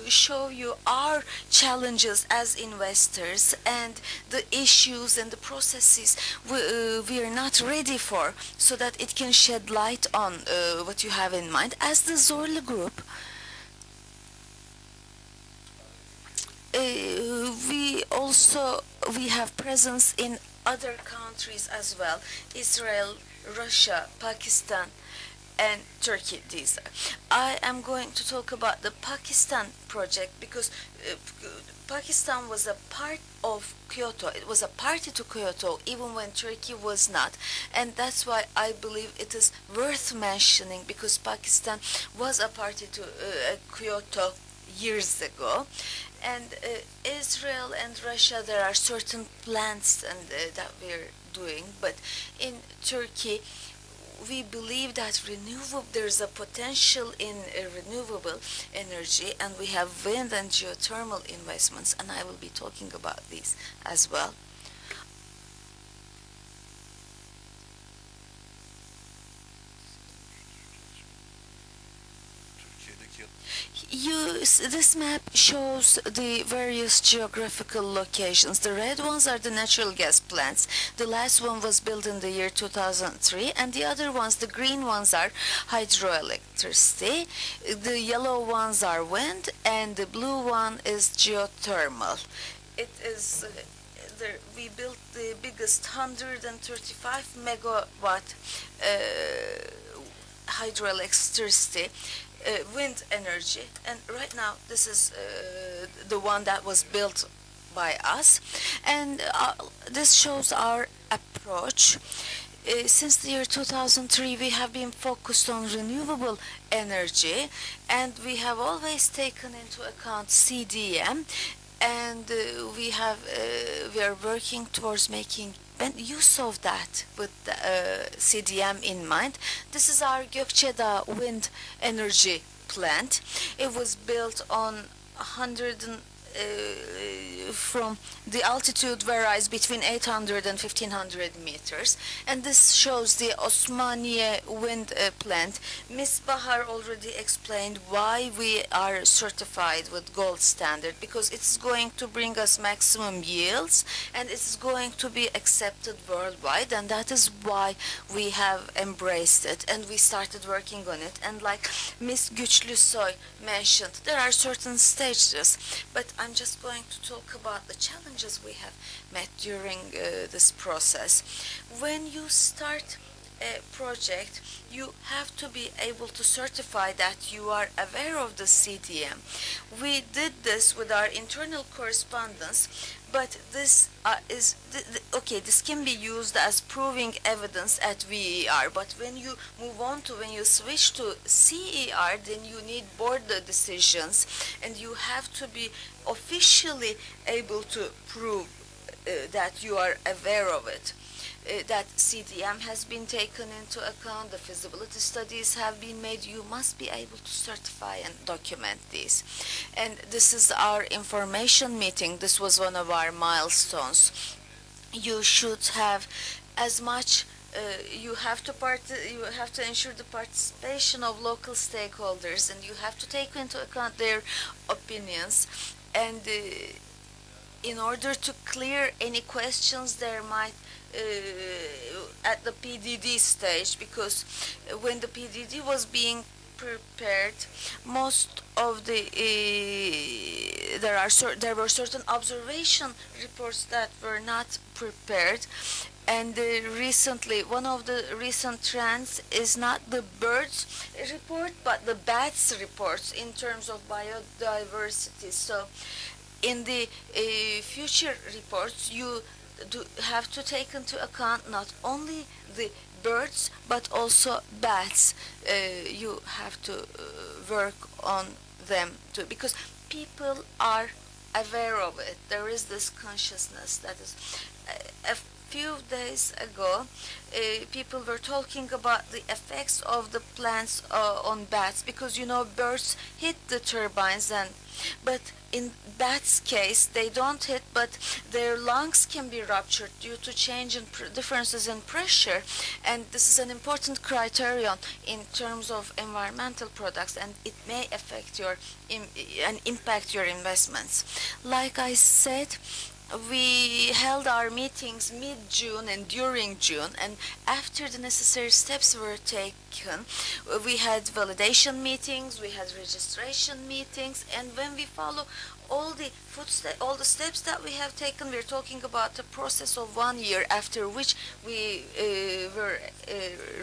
show you our challenges as investors and the issues and the processes we are not ready for, so that it can shed light on what you have in mind. As the Zorlu Group, we have presence in other countries as well: Israel, Russia, Pakistan, and Turkey. These are. I am going to talk about the Pakistan project, because Pakistan was a part of Kyoto. It was a party to Kyoto, even when Turkey was not. And that's why I believe it is worth mentioning, because Pakistan was a party to Kyoto years ago. And Israel and Russia, there are certain plans that we're doing, but in Turkey, we believe that there's a potential in renewable energy, and we have wind and geothermal investments, and I will be talking about these as well. This map shows the various geographical locations. The red ones are the natural gas plants. The last one was built in the year 2003, and the other ones, the green ones, are hydroelectricity. The yellow ones are wind, and the blue one is geothermal. It is we built the biggest 135 megawatt hydroelectricity wind energy, and right now this is the one that was built by us, and this shows our approach. Since the year 2003, we have been focused on renewable energy, and we have always taken into account CDM, and we are working towards making use of that with CDM in mind. This is our Gökçedağ wind energy plant. It was built on 100 from the altitude varies between 800 and 1500 meters, and this shows the Osmaniye wind plant. Ms. Bahar already explained why we are certified with gold standard, because it's going to bring us maximum yields, and it's going to be accepted worldwide, and that is why we have embraced it and we started working on it. And like Ms. Güçlüsoy mentioned, there are certain stages, but I'm just going to talk about the challenges we have met during this process. When you start a project, you have to be able to certify that you are aware of the CDM. We did this with our internal correspondence, but this this can be used as proving evidence at VER, but when you switch to CER, then you need board decisions, and you have to be officially able to prove that you are aware of it. That CDM has been taken into account, the feasibility studies have been made. You must be able to certify and document these. And this is our information meeting. This was one of our milestones. You should have as much you have to ensure the participation of local stakeholders, and you have to take into account their opinions. And in order to clear any questions there might at the PDD stage, because when the PDD was being prepared, most of the there were certain observation reports that were not prepared, and recently one of the recent trends is not the birds report but the bats reports in terms of biodiversity. So in the future reports, you do have to take into account not only the birds but also bats. You have to work on them too, because people are aware of it. There is this consciousness that is. A few days ago, people were talking about the effects of the plants on bats, because birds hit the turbines, but in bats' case they don't hit, but their lungs can be ruptured due to change in differences in pressure, and this is an important criterion in terms of environmental products, and it may affect and impact your investments. Like I said, we held our meetings mid-June and during June, and after the necessary steps were taken, we had validation meetings, we had registration meetings, and when we follow all the steps that we have taken, we're talking about a process of 1 year, after which we were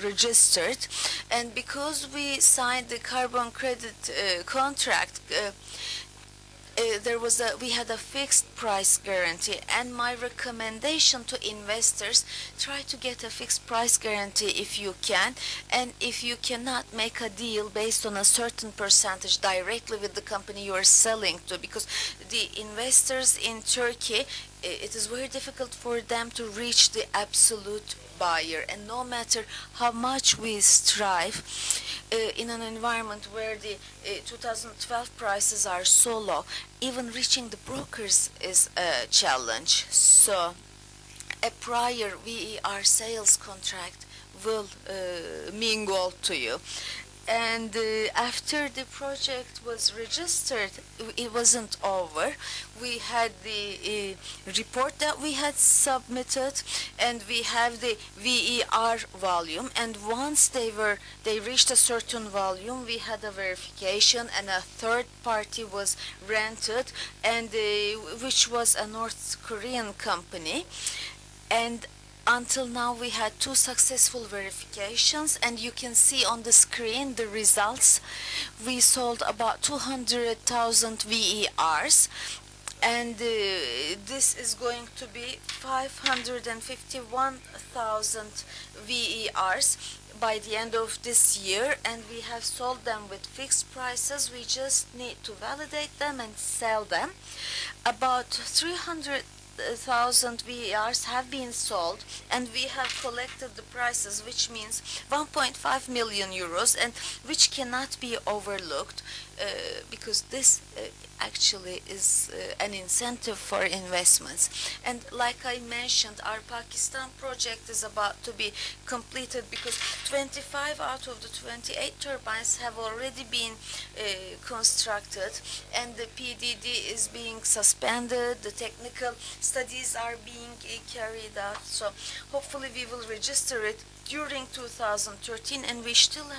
registered. And because we signed the carbon credit contract, we had a fixed price guarantee, and my recommendation to investors: try to get a fixed price guarantee if you can, and if you cannot, make a deal based on a certain percentage directly with the company you are selling to, because the investors in Turkey, it is very difficult for them to reach the absolute buyer, and no matter how much we strive in an environment where the 2012 prices are so low, even reaching the brokers is a challenge. So a prior VER sales contract will mean gold to you. And after the project was registered, it wasn't over. We had the report that we had submitted, and we have the VER volume. And once they reached a certain volume, we had a verification, and a third party was rented, and which was a North Korean company. And until now, we had 2 successful verifications, and you can see on the screen the results. We sold about 200,000 VERs, and this is going to be 551,000 VERs by the end of this year, and we have sold them with fixed prices. We just need to validate them and sell them. About 300,000 VERs have been sold, and we have collected the prices, which means 1.5 million euros, and which cannot be overlooked, because this actually is an incentive for investments. And like I mentioned, our Pakistan project is about to be completed, because 25 out of the 28 turbines have already been constructed, and the PDD is being suspended. The technical studies are being carried out, so hopefully we will register it during 2013, and we still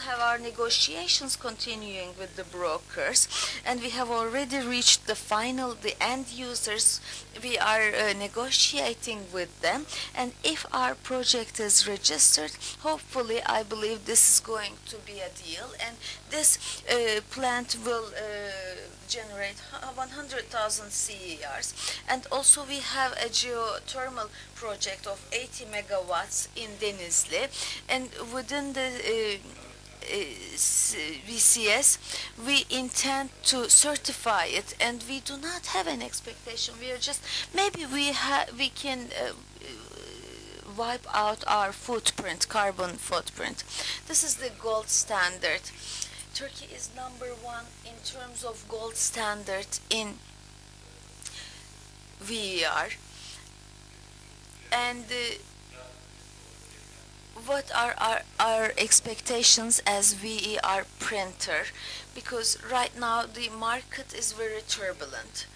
have our negotiations continuing with the brokers, and we have already reached the end users. We are negotiating with them, and if our project is registered, hopefully I believe this is going to be a deal, and this plant will generate 100,000 CERs. And also we have a geothermal project of 80 megawatts in Denizli, and within the VCS, we intend to certify it, and we do not have an expectation. We are just, maybe we can wipe out our carbon footprint. This is the gold standard. Turkey is #1 in terms of gold standard in VER. And what are our expectations as VER printer? Because right now the market is very turbulent.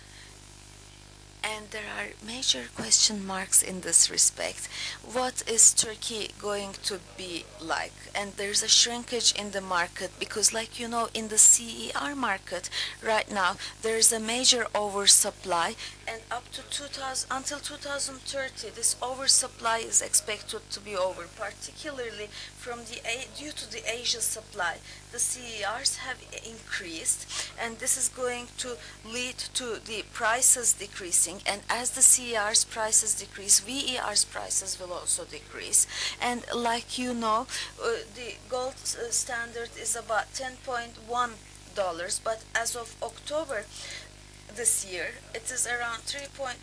And there are major question marks in this respect. What is Turkey going to be like? And there's a shrinkage in the market because, like you know, in the CER market right now, there's a major oversupply, and up to 2000, until 2030, this oversupply is expected to be over, particularly from due to the Asia supply. The CERs have increased, and this is going to lead to the prices decreasing. And as the CERs prices decrease, VERs prices will also decrease. And like you know, the gold standard is about $10.1, but as of October this year, it is around 3.5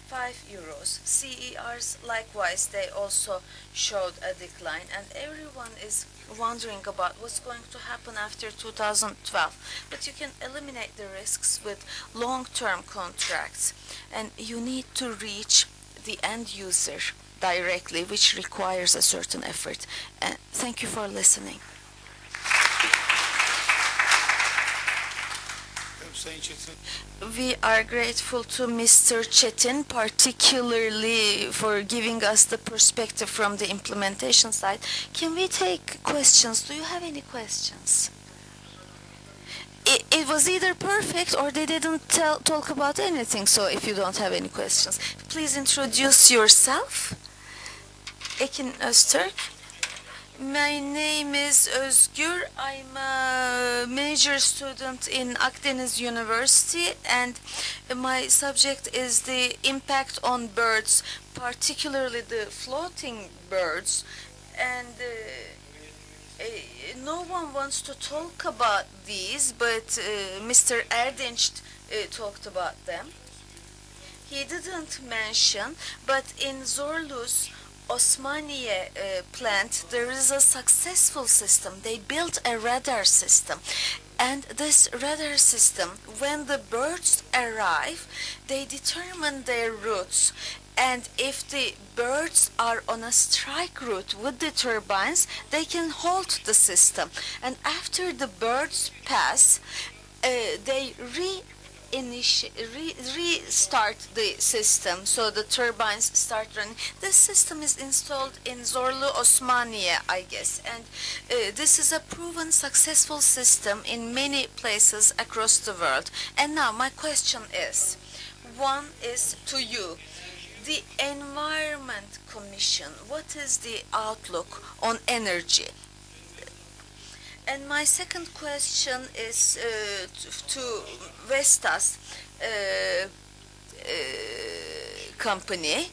euros. CERs, likewise, they also showed a decline, and everyone is wondering about what's going to happen after 2012. But you can eliminate the risks with long-term contracts, and you need to reach the end user directly, which requires a certain effort. Thank you for listening. Sayın Çetin. We are grateful to Mr. Chetin, particularly for giving us the perspective from the implementation side. Can we take questions? Do you have any questions? It was either perfect or they didn't talk about anything, so if you don't have any questions, please introduce yourself. Ekin Öztürk. My name is Özgür. I'm a major student in Akdeniz University, and my subject is the impact on birds, particularly the floating birds. And no one wants to talk about these, but Mr. Erdinç talked about them. He didn't mention, but in Zorlu's Osmaniye plant, there is a successful system. They built a radar system. And this radar system, when the birds arrive, they determine their routes. And if the birds are on a strike route with the turbines, they can halt the system. And after the birds pass, they restart the system, so the turbines start running. This system is installed in Zorlu Osmaniye, I guess, and this is a proven successful system in many places across the world. And now my question is, one is to you, the Environment Commission, what is the outlook on energy? And my second question is to Vestas company.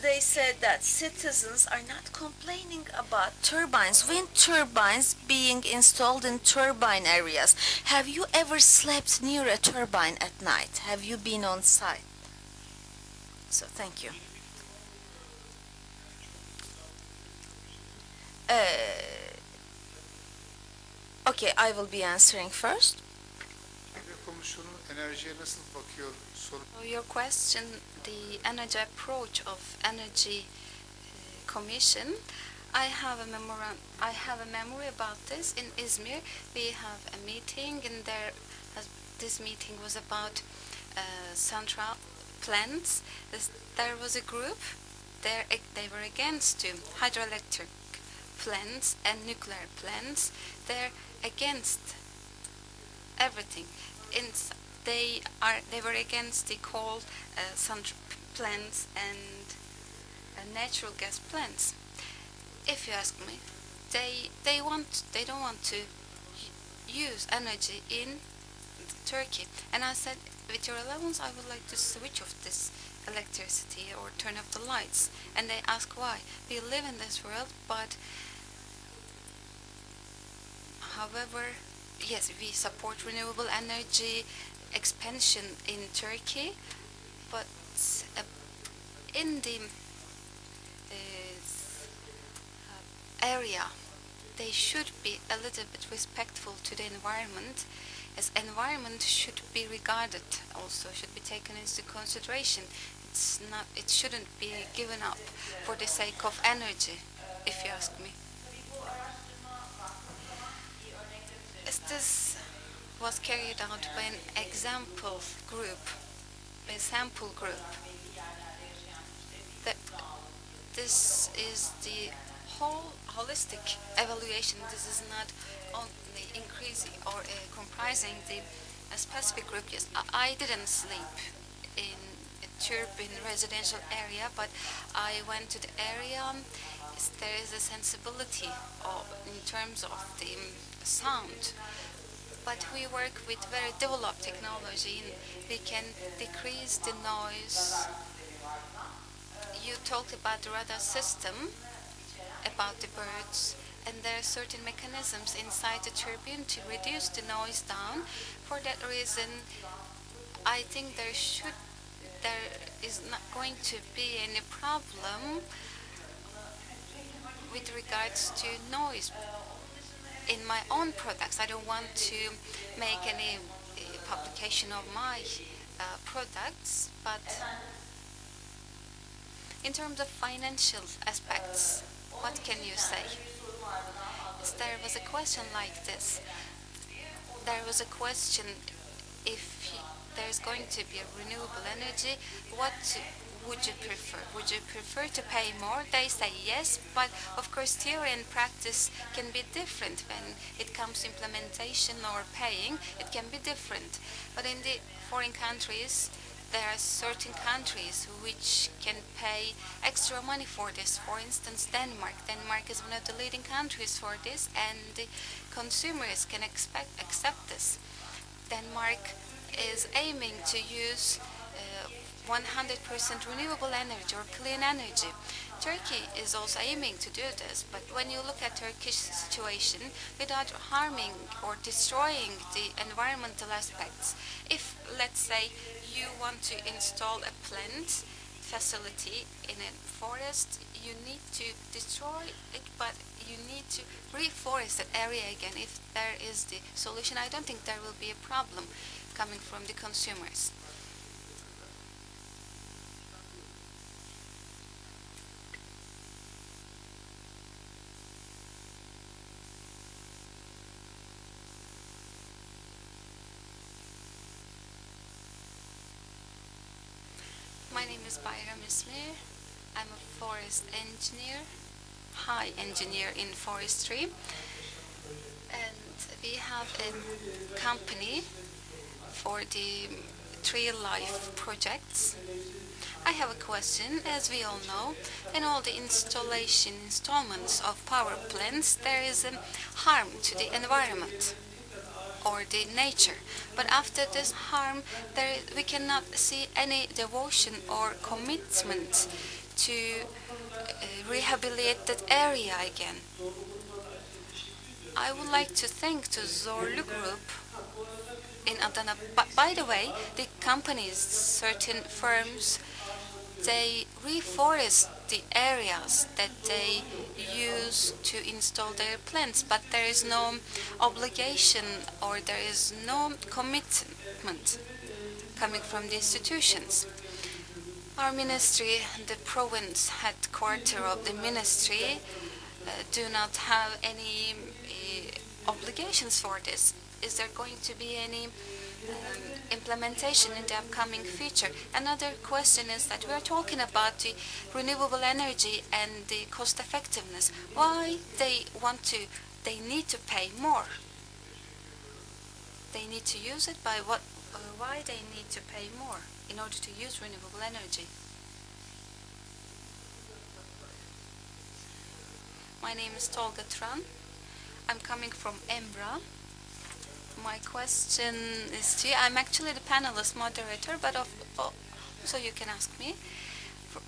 They said that citizens are not complaining about turbines, wind turbines being installed in turbine areas. Have you ever slept near a turbine at night? Have you been on site? So thank you. Okay, I will be answering first. Komisyonu enerjiye nasıl bakıyor soru. Your question, the energy approach of energy commission, I have a memory about this. In Izmir, we have a meeting, and this meeting was about central plants. There was a group. They were against hydroelectric plants and nuclear plants. They're against everything. They were against the coal plants and natural gas plants. If you ask me, they don't want to use energy in Turkey. And I said, with your allowance, I would like to switch off this electricity or turn off the lights. And they ask why. We live in this world, but however, yes, we support renewable energy expansion in Turkey, but in the area, they should be a little bit respectful to the environment, as environment should be regarded, also should be taken into consideration. It shouldn't be given up for the sake of energy, if you ask me. This was carried out by an example group. a sample group. That this is the whole holistic evaluation. This is not only increasing or comprising the specific group. Yes, I didn't sleep in a urban residential area, but I went to the area. There is a sensibility in terms of the sound, but we work with very developed technology, and we can decrease the noise. You talked about the radar system, about the birds, and there are certain mechanisms inside the turbine to reduce the noise down. For that reason, I think there is not going to be any problem with regards to noise in my own products. I don't want to make any publication of my products, but in terms of financial aspects, what can you say? There was a question like this. There was a question, if there's going to be a renewable energy, what would you prefer? Would you prefer to pay more? They say yes, but of course theory and practice can be different. When it comes to implementation or paying, it can be different. But in the foreign countries, there are certain countries which can pay extra money for this. For instance, Denmark. Denmark is one of the leading countries for this, and the consumers can accept this. Denmark is aiming to use 100% renewable energy or clean energy. Turkey is also aiming to do this, but when you look at Turkish situation, without harming or destroying the environmental aspects, if, let's say, you want to install a plant facility in a forest, you need to destroy it, but you need to reforest that area again. If there is the solution, I don't think there will be a problem coming from the consumers. My name is Bayram İsmi. I'm a forest engineer, high engineer in forestry, and we have a company for the tree life projects. I have a question. As we all know, in all the installments of power plants, there is a harm to the environment or the nature. But after this harm, we cannot see any devotion or commitment to rehabilitate that area again. I would like to thank the Zorlu Group in Adana. By the way, the companies, certain firms, they reforest the areas that they use to install their plants, but there is no obligation or there is no commitment coming from the institutions. Our ministry, the province headquarters of the ministry, do not have any obligations for this. Is there going to be any implementation in the upcoming future? Another question is that we are talking about the renewable energy and the cost effectiveness. Why they need to pay more? They need to use it by what? Why they need to pay more in order to use renewable energy? My name is Tolga Tran. I'm coming from Emra. My question is to you. I'm actually the panelist moderator, but so you can ask me. For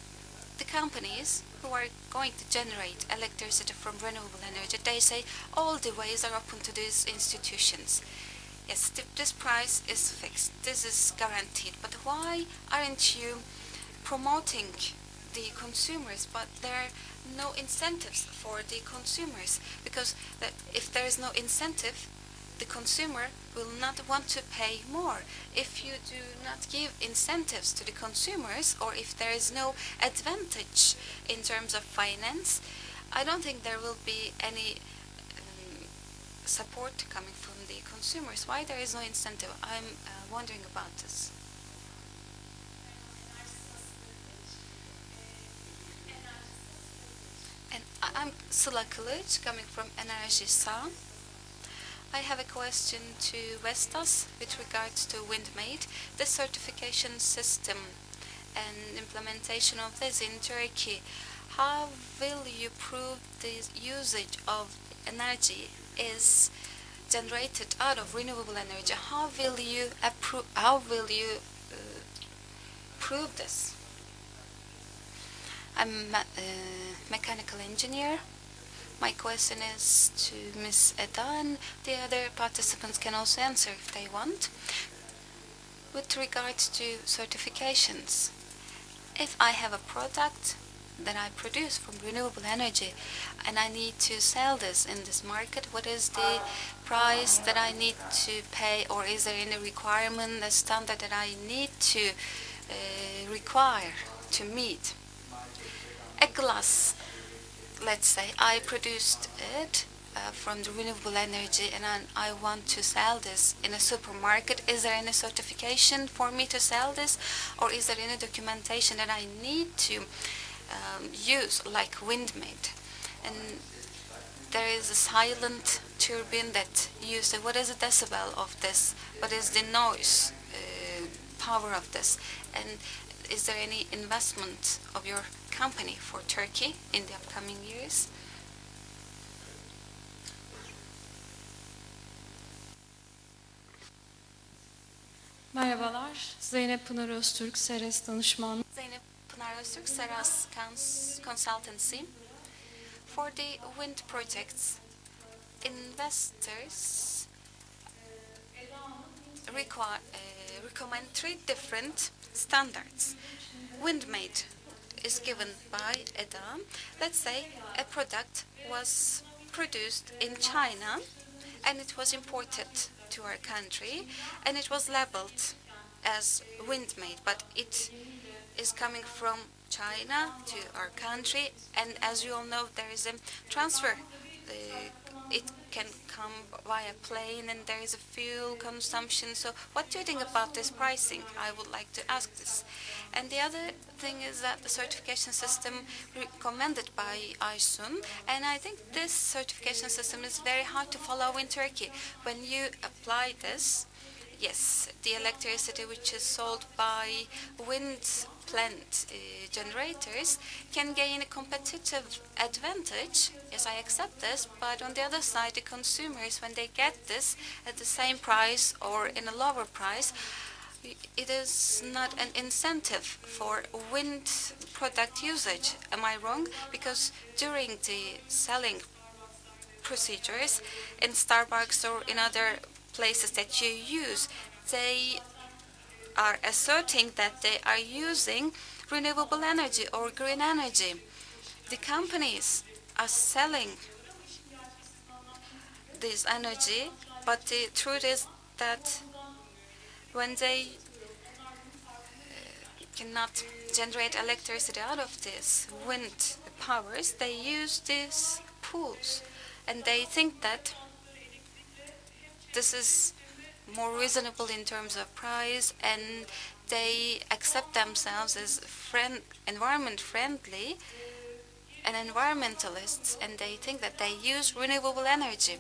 the companies who are going to generate electricity from renewable energy, they say all the ways are open to these institutions. Yes, this price is fixed. This is guaranteed. But why aren't you promoting the consumers? But there are no incentives for the consumers, because if there is no incentive, the consumer will not want to pay more. If you do not give incentives to the consumers, or if there is no advantage in terms of finance, I don't think there will be any support coming from the consumers. Why there is no incentive? I'm wondering about this. I'm Sıla Kılıç, coming from Enerji Sağ. I have a question to Vestas with regards to WindMade, the certification system and implementation of this in Turkey. How will you prove the usage of energy is generated out of renewable energy? How will you prove this? I'm a mechanical engineer. My question is to Ms. Eda, and the other participants can also answer if they want. With regards to certifications, if I have a product that I produce from renewable energy and I need to sell this in this market, what is the price that I need to pay, or is there any requirement, a standard that I need to require to meet? A glass, let's say I produced it from the renewable energy and I want to sell this in a supermarket. Is there any certification for me to sell this, or is there any documentation that I need to use, like WindMade? And there is a silent turbine that uses, what is the decibel of this? What is the noise power of this? And is there any investment of your company for Turkey in the upcoming years? Merhabalar, Zeynep Pınar Öztürk, Seres Danışmanlığı. Zeynep Pınar Öztürk, Seras Consultancy. For the wind projects, investors recommend three different standards. WindMade is given by EDA. Let's say a product was produced in China and it was imported to our country and it was labeled as WindMade, but it is coming from China to our country, and as you all know, there is a transfer. It can come via plane and there is a fuel consumption. So what do you think about this pricing? I would like to ask this. And the other thing is that the certification system recommended by Aysun, and I think this certification system is very hard to follow in Turkey. When you apply this, yes, the electricity which is sold by wind plant generators can gain a competitive advantage. Yes, I accept this, but on the other side, the consumers, when they get this at the same price or in a lower price, it is not an incentive for wind product usage. Am I wrong? Because during the selling procedures in Starbucks or in other places that you use, they are asserting that they are using renewable energy or green energy. The companies are selling this energy, but the truth is that when they cannot generate electricity out of this wind powers, they use these pools, and they think that this is more reasonable in terms of price, and they accept themselves as environment friendly and environmentalists, and they think that they use renewable energy.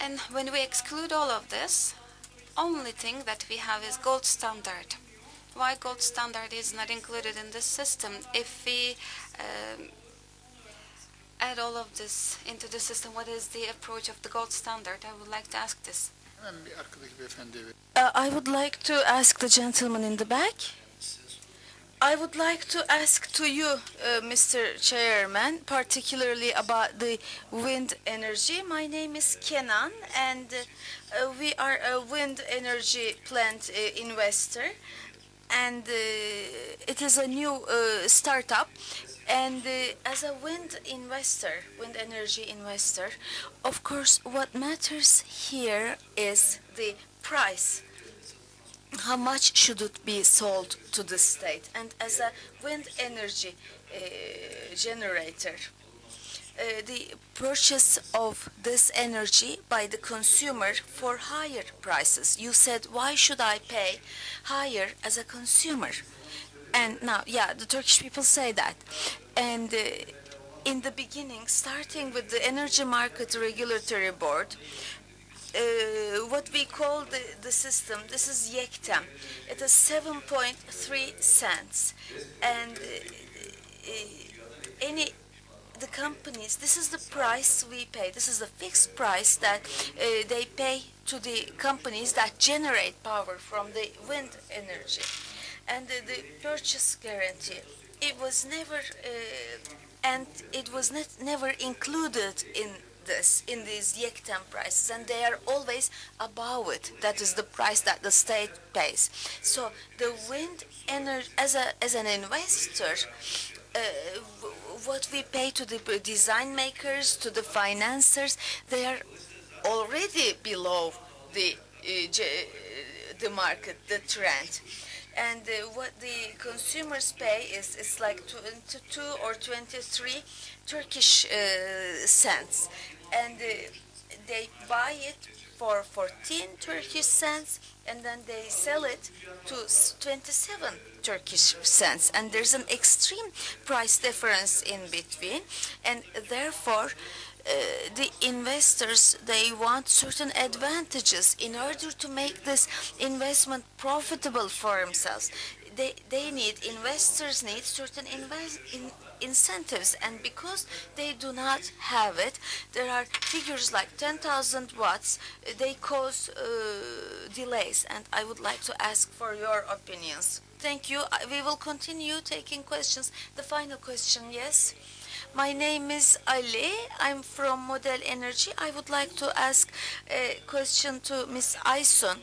And when we exclude all of this, only thing that we have is gold standard. Why gold standard is not included in this system? If we add all of this into the system, what is the approach of the gold standard? I would like to ask this. Hemen bir arkadaki beyefendiye ver. I would like to ask the gentleman in the back. I would like to ask to you, Mr. Chairman, particularly about the wind energy. My name is Kenan, and we are a wind energy plant investor, and it is a new startup. And as a wind energy investor, of course, what matters here is the price. How much should it be sold to the state? And as a wind energy generator, the purchase of this energy by the consumer for higher prices. You said, why should I pay higher as a consumer? And now, yeah, the Turkish people say that. And in the beginning, starting with the Energy Market Regulatory Board, what we call the system, this is YEKTEM. It is 7.3 cents. And the companies, this is the price we pay. This is the fixed price that they pay to the companies that generate power from the wind energy. And the purchase guarantee, it was never, and it was never included in these YEKTEM prices, and they are always above it. That is the price that the state pays. So the wind energy, as an investor, what we pay to the design makers, to the financiers, they are already below the market, the trend. And what the consumers pay is like 22 or 23 Turkish cents. And they buy it for 14 Turkish cents, and then they sell it to 27 Turkish cents. And there's an extreme price difference in between, and therefore the investors, they want certain advantages in order to make this investment profitable for themselves. Investors need certain incentives, and because they do not have it, there are figures like 10,000 watts, they cause delays, and I would like to ask for your opinions. Thank you. We will continue taking questions. The final question, yes? My name is Ali. I'm from Model Energy. I would like to ask a question to Ms. Aysun.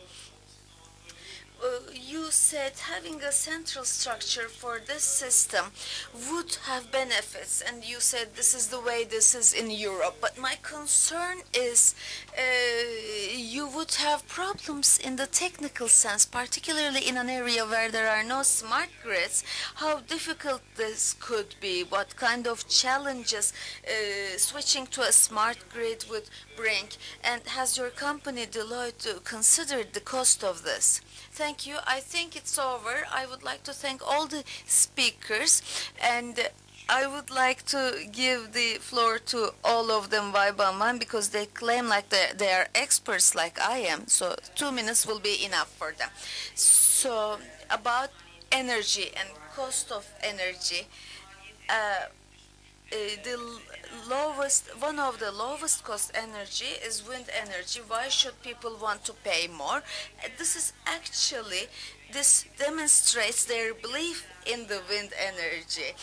You said having a central structure for this system would have benefits, and you said this is the way this is in Europe. But my concern is you would have problems in the technical sense, particularly in an area where there are no smart grids. How difficult this could be, what kind of challenges switching to a smart grid would bring, and has your company Deloitte considered the cost of this? Thank you. I think it's over. I would like to thank all the speakers, and I would like to give the floor to all of them by one because they claim like they are experts like I am. So 2 minutes will be enough for them. So about energy and cost of energy, one of the lowest cost energy is wind energy. Why should people want to pay more? This demonstrates their belief in the wind energy.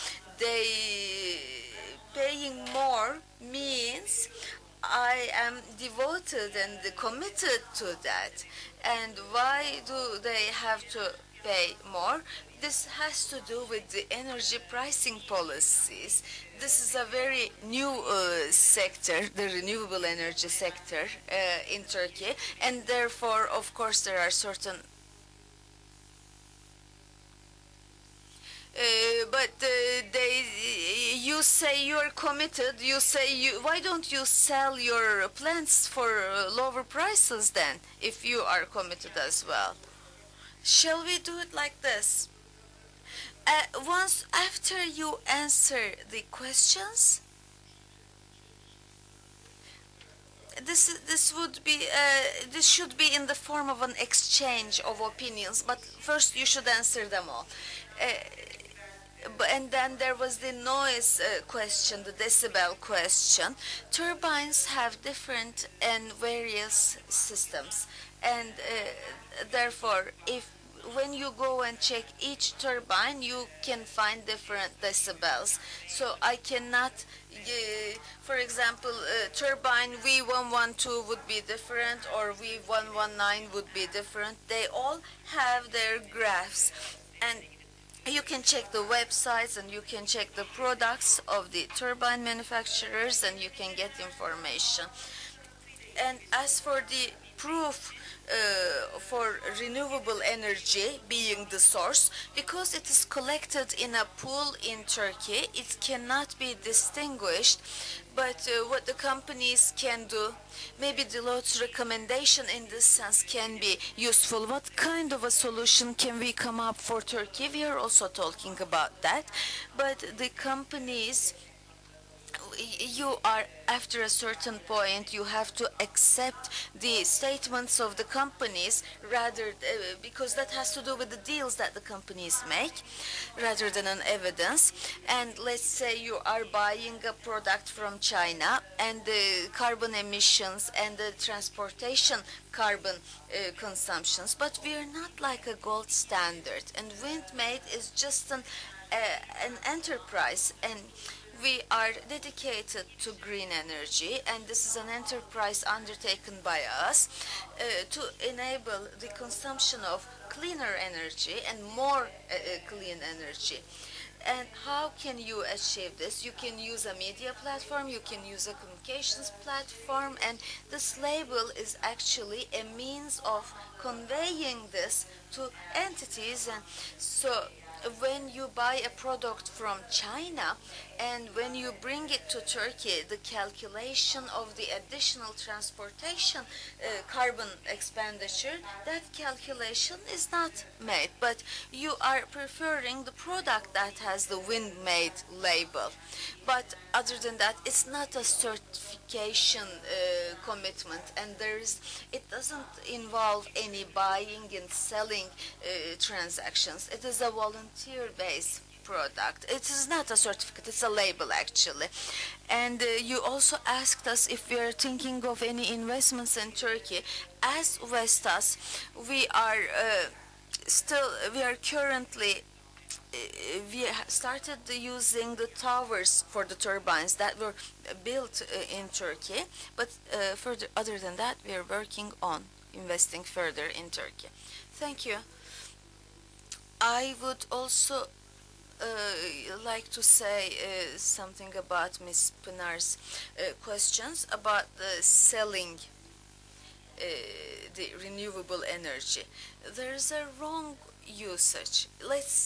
Paying more means I am devoted and committed to that. And why do they have to pay more? This has to do with the energy pricing policies. This is a very new sector, the renewable energy sector in Turkey, and therefore, of course, there are certain. You say you are committed. You say why don't you sell your plants for lower prices then, if you are committed as well? Shall we do it like this? Once after you answer the questions, this should be in the form of an exchange of opinions. But first, you should answer them all. And then there was the noise question, the decibel question. Turbines have different and various systems, and therefore, when you go and check each turbine, you can find different decibels. So I cannot, for example, turbine V112 would be different, or V119 would be different. They all have their graphs, and you can check the websites, and you can check the products of the turbine manufacturers, and you can get information. And as for the proof for renewable energy being the source, because it is collected in a pool in Turkey, it cannot be distinguished. But what the companies can do, maybe Deloitte's recommendation in this sense can be useful. What kind of a solution can we come up for Turkey? We are also talking about that. But the companies you are, after a certain point, you have to accept the statements of the companies rather, because that has to do with the deals that the companies make, rather than an evidence. And let's say you are buying a product from China, and the carbon emissions and the transportation carbon consumptions, but we are not like a gold standard, and Windmade is just an enterprise, and we are dedicated to green energy, and this is an enterprise undertaken by us to enable the consumption of cleaner energy and more clean energy. And how can you achieve this? You can use a media platform, you can use a communications platform, and this label is actually a means of conveying this to entities. And so when you buy a product from China and when you bring it to Turkey, the calculation of the additional transportation carbon expenditure, that calculation is not made, but you are preferring the product that has the Windmade label. But other than that, it's not a certification commitment, and it doesn't involve any buying and selling transactions. It is a volunteer-based product. It is not a certificate, it's a label actually. And you also asked us if we are thinking of any investments in Turkey. As Vestas, we are currently we started using the towers for the turbines that were built in Turkey, but other than that, we are working on investing further in Turkey. Thank you. I would also like to say something about Ms. Pınar's questions about the selling the renewable energy. There is a wrong usage.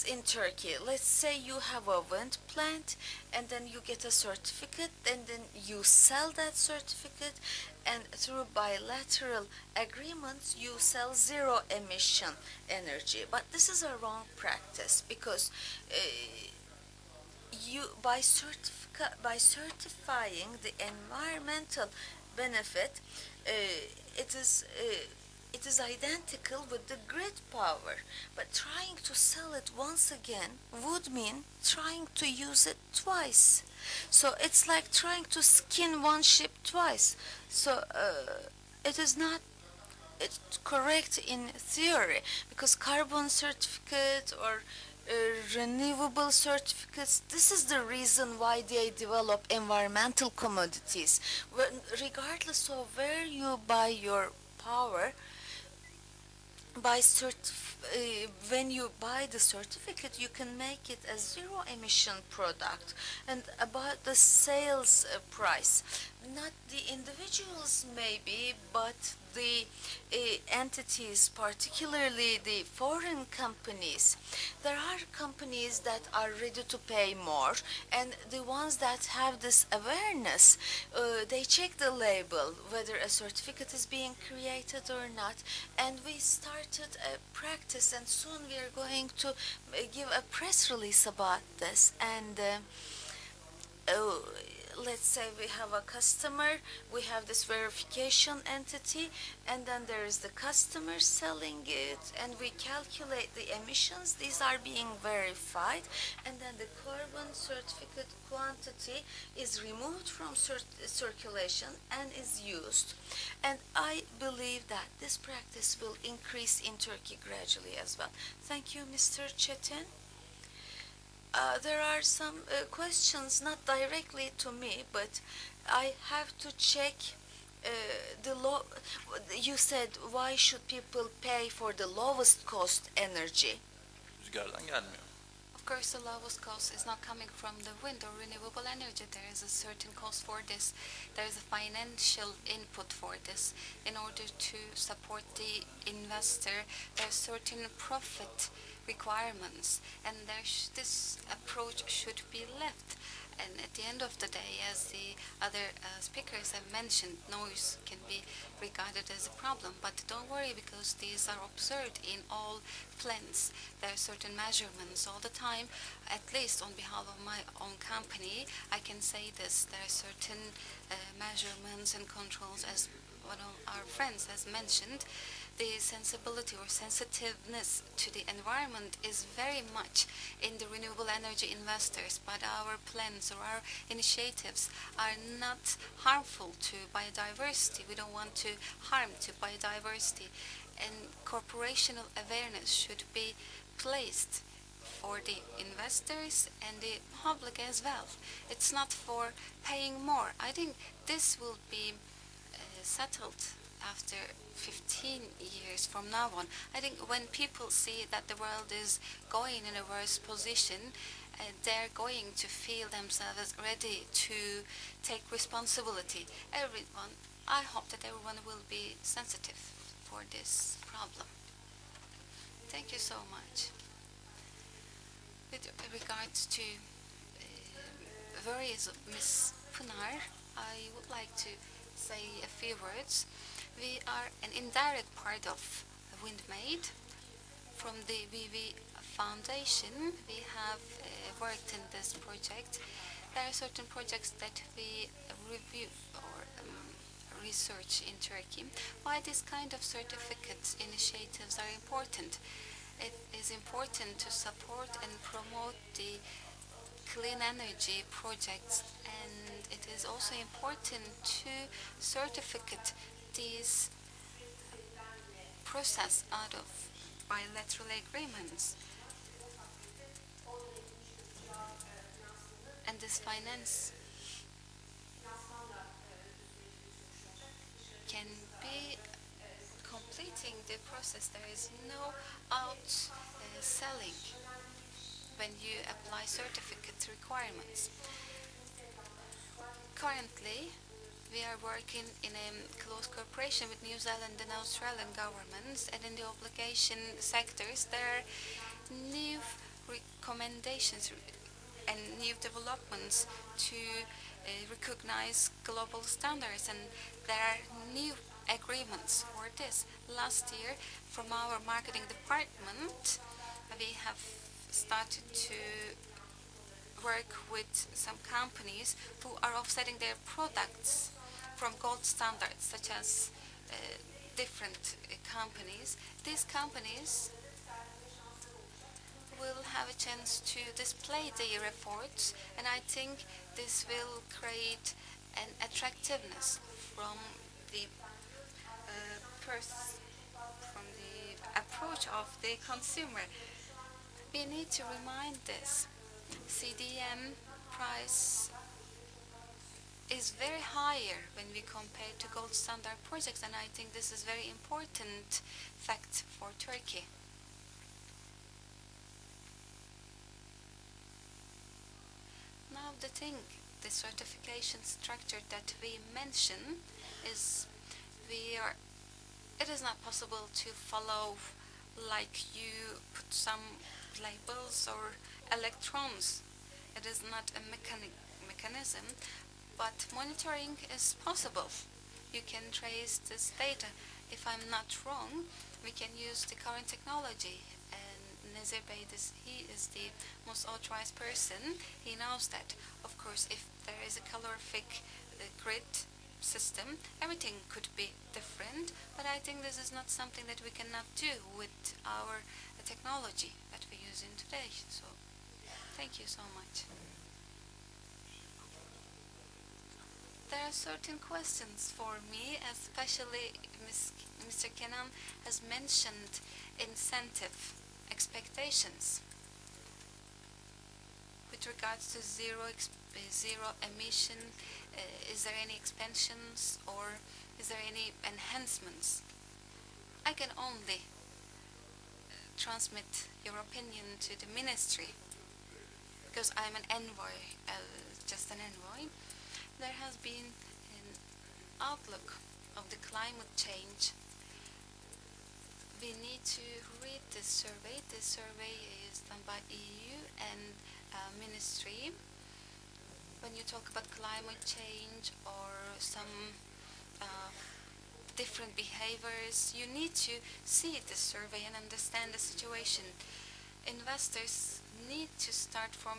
In Turkey, let's say you have a wind plant and then you get a certificate and then you sell that certificate, and through bilateral agreements you sell zero emission energy. But this is a wrong practice, because by certifying the environmental benefit, it is identical with the grid power, but trying to sell it once again would mean trying to use it twice. So it's like trying to skin one sheep twice. So it is not correct in theory, because carbon certificate or renewable certificates, this is the reason why they develop environmental commodities. Regardless of where you buy your power, when you buy the certificate, you can make it a zero emission product. And about the sales price, not the individuals maybe, but the entities, particularly the foreign companies. There are companies that are ready to pay more, and the ones that have this awareness, they check the label, whether a certificate is being created or not. And we started a practice, and soon we are going to give a press release about this. And let's say we have a customer, we have this verification entity, and then there is the customer selling it, and we calculate the emissions. These are being verified, and then the carbon certificate quantity is removed from circulation and is used. And I believe that this practice will increase in Turkey gradually as well. Thank you, Mr. Çetin. There are some questions, not directly to me, but I have to check the law. You said, why should people pay for the lowest cost energy? Rüzgardan gelmiyor. Of course, the lowest cost is not coming from the wind or renewable energy. There is a certain cost for this. There is a financial input for this. In order to support the investor, there are certain profit requirements, and this approach should be left. And at the end of the day, as the other speakers have mentioned, noise can be regarded as a problem. But don't worry, because these are observed in all plants. There are certain measurements all the time. At least on behalf of my own company, I can say this. There are certain measurements and controls, as one of our friends has mentioned. The sensibility or sensitiveness to the environment is very much in the renewable energy investors, but our plans or our initiatives are not harmful to biodiversity. We don't want to harm to biodiversity, and corporational awareness should be placed for the investors and the public as well. It's not for paying more. I think this will be settled after 15 years from now on. I think when people see that the world is going in a worse position, they're going to feel themselves ready to take responsibility. I hope that everyone will be sensitive for this problem. Thank you so much. With regards to worries of Ms. Pınar, I would like to say a few words. We are an indirect part of WindMade. From the VV Foundation, we have worked in this project. There are certain projects that we review or research in Turkey. Why this kind of certificate initiatives are important? It is important to support and promote the clean energy projects, and it is also important to certificate these process out of bilateral agreements. And this finance can be completing the process. There is no selling when you apply certificate requirements. Currently, we are working in a close cooperation with New Zealand and Australian governments, and in the obligation sectors there are new recommendations and new developments to recognize global standards, and there are new agreements for this. Last year, from our marketing department, we have started to work with some companies who are offsetting their products from gold standards, such as different companies. These companies will have a chance to display their efforts, and I think this will create an attractiveness from the from the approach of the consumer. We need to remind this. CDM price is very higher when we compare to gold standard projects, and I think this is very important fact for Turkey. Now the certification structure that we mention is it is not possible to follow like you put some labels or electrons. It is not a mechanism, but monitoring is possible. You can trace this data. If I'm not wrong, we can use the current technology, and Nazir Bey, he is the most authorized person. He knows that. Of course, if there is a calorific grid system, everything could be different, but I think this is not something that we cannot do with our technology that we use in today. So thank you so much. There are certain questions for me, especially Mr. Kenan has mentioned incentive expectations with regards to zero emission. Is there any expansions or is there any enhancements? I can only transmit your opinion to the ministry because I'm an envoy, just an envoy. There has been an outlook of the climate change. We need to read this survey. This survey is done by EU and ministry. when you talk about climate change or some different behaviors, you need to see the survey and understand the situation. Investors need to start from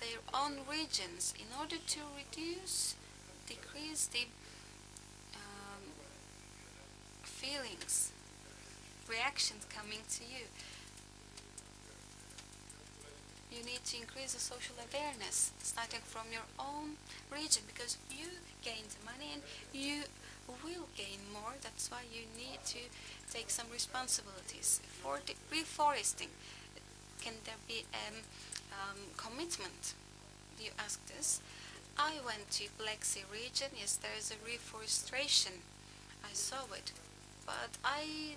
their own regions in order to decrease the feelings, reactions coming to you. You need to increase the social awareness starting from your own region, because you gained money and you will gain more. That's why you need to take some responsibilities. For the reforesting, can there be a commitment? You asked this. I went to Black Sea region. Yes, there is a reforestation. I saw it, but I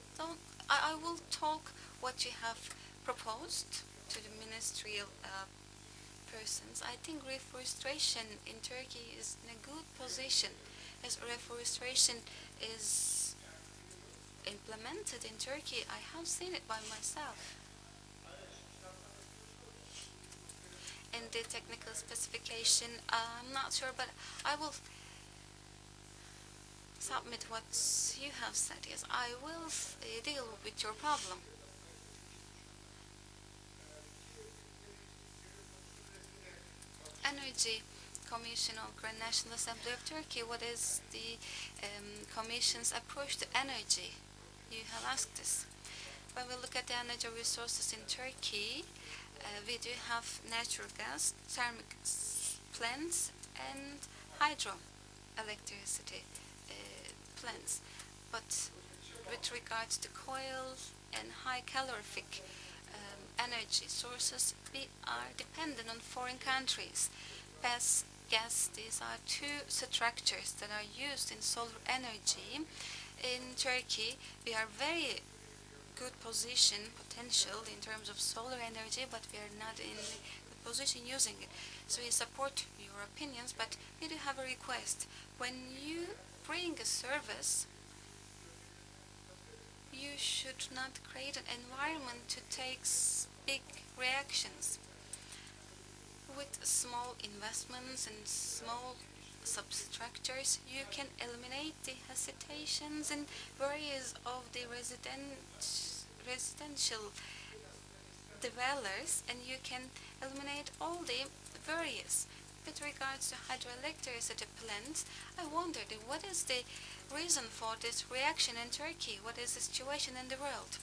will talk what you have proposed to the ministerial persons. I think reforestation in Turkey is in a good position, as reforestation is implemented in Turkey. I have seen it by myself. And the technical specification, I'm not sure, but I will submit what you have said. Yes, I will deal with your problem. Energy Commission of Grand National Assembly of Turkey. What is the Commission's approach to energy? You have asked this. When we look at the energy resources in Turkey, we do have natural gas, thermic plants, and hydroelectricity plants. But with regards to coal and high calorific energy sources, we are dependent on foreign countries. Gas, these are two structures that are used in solar energy. In Turkey, we are very good potential in terms of solar energy, but we are not in a good position using it. So we support your opinions, but we do have a request. When you bring a service, you should not create an environment to take big reactions. With small investments and small substructures, you can eliminate the hesitations and worries of the residential dwellers, and you can eliminate all the worries. With regards to hydroelectricity plants, I wondered what is the reason for this reaction in Turkey? What is the situation in the world?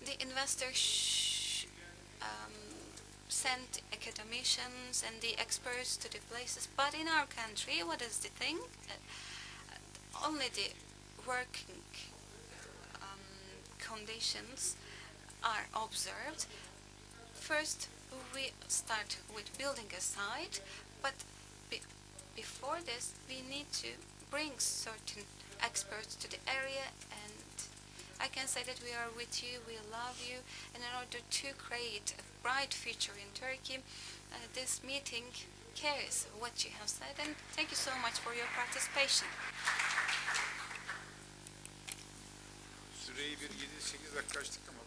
The investors sent academicians and the experts to the places, but in our country, what is the thing? Only the working conditions are observed. First, we start with building a site, but before this, we need to bring certain experts to the area, and I can say that we are with you, we love you, and in order to create a bright future in Turkey, this meeting cares what you have said, and thank you so much for your participation. Süreyi bir 7-8 dakika açtık ama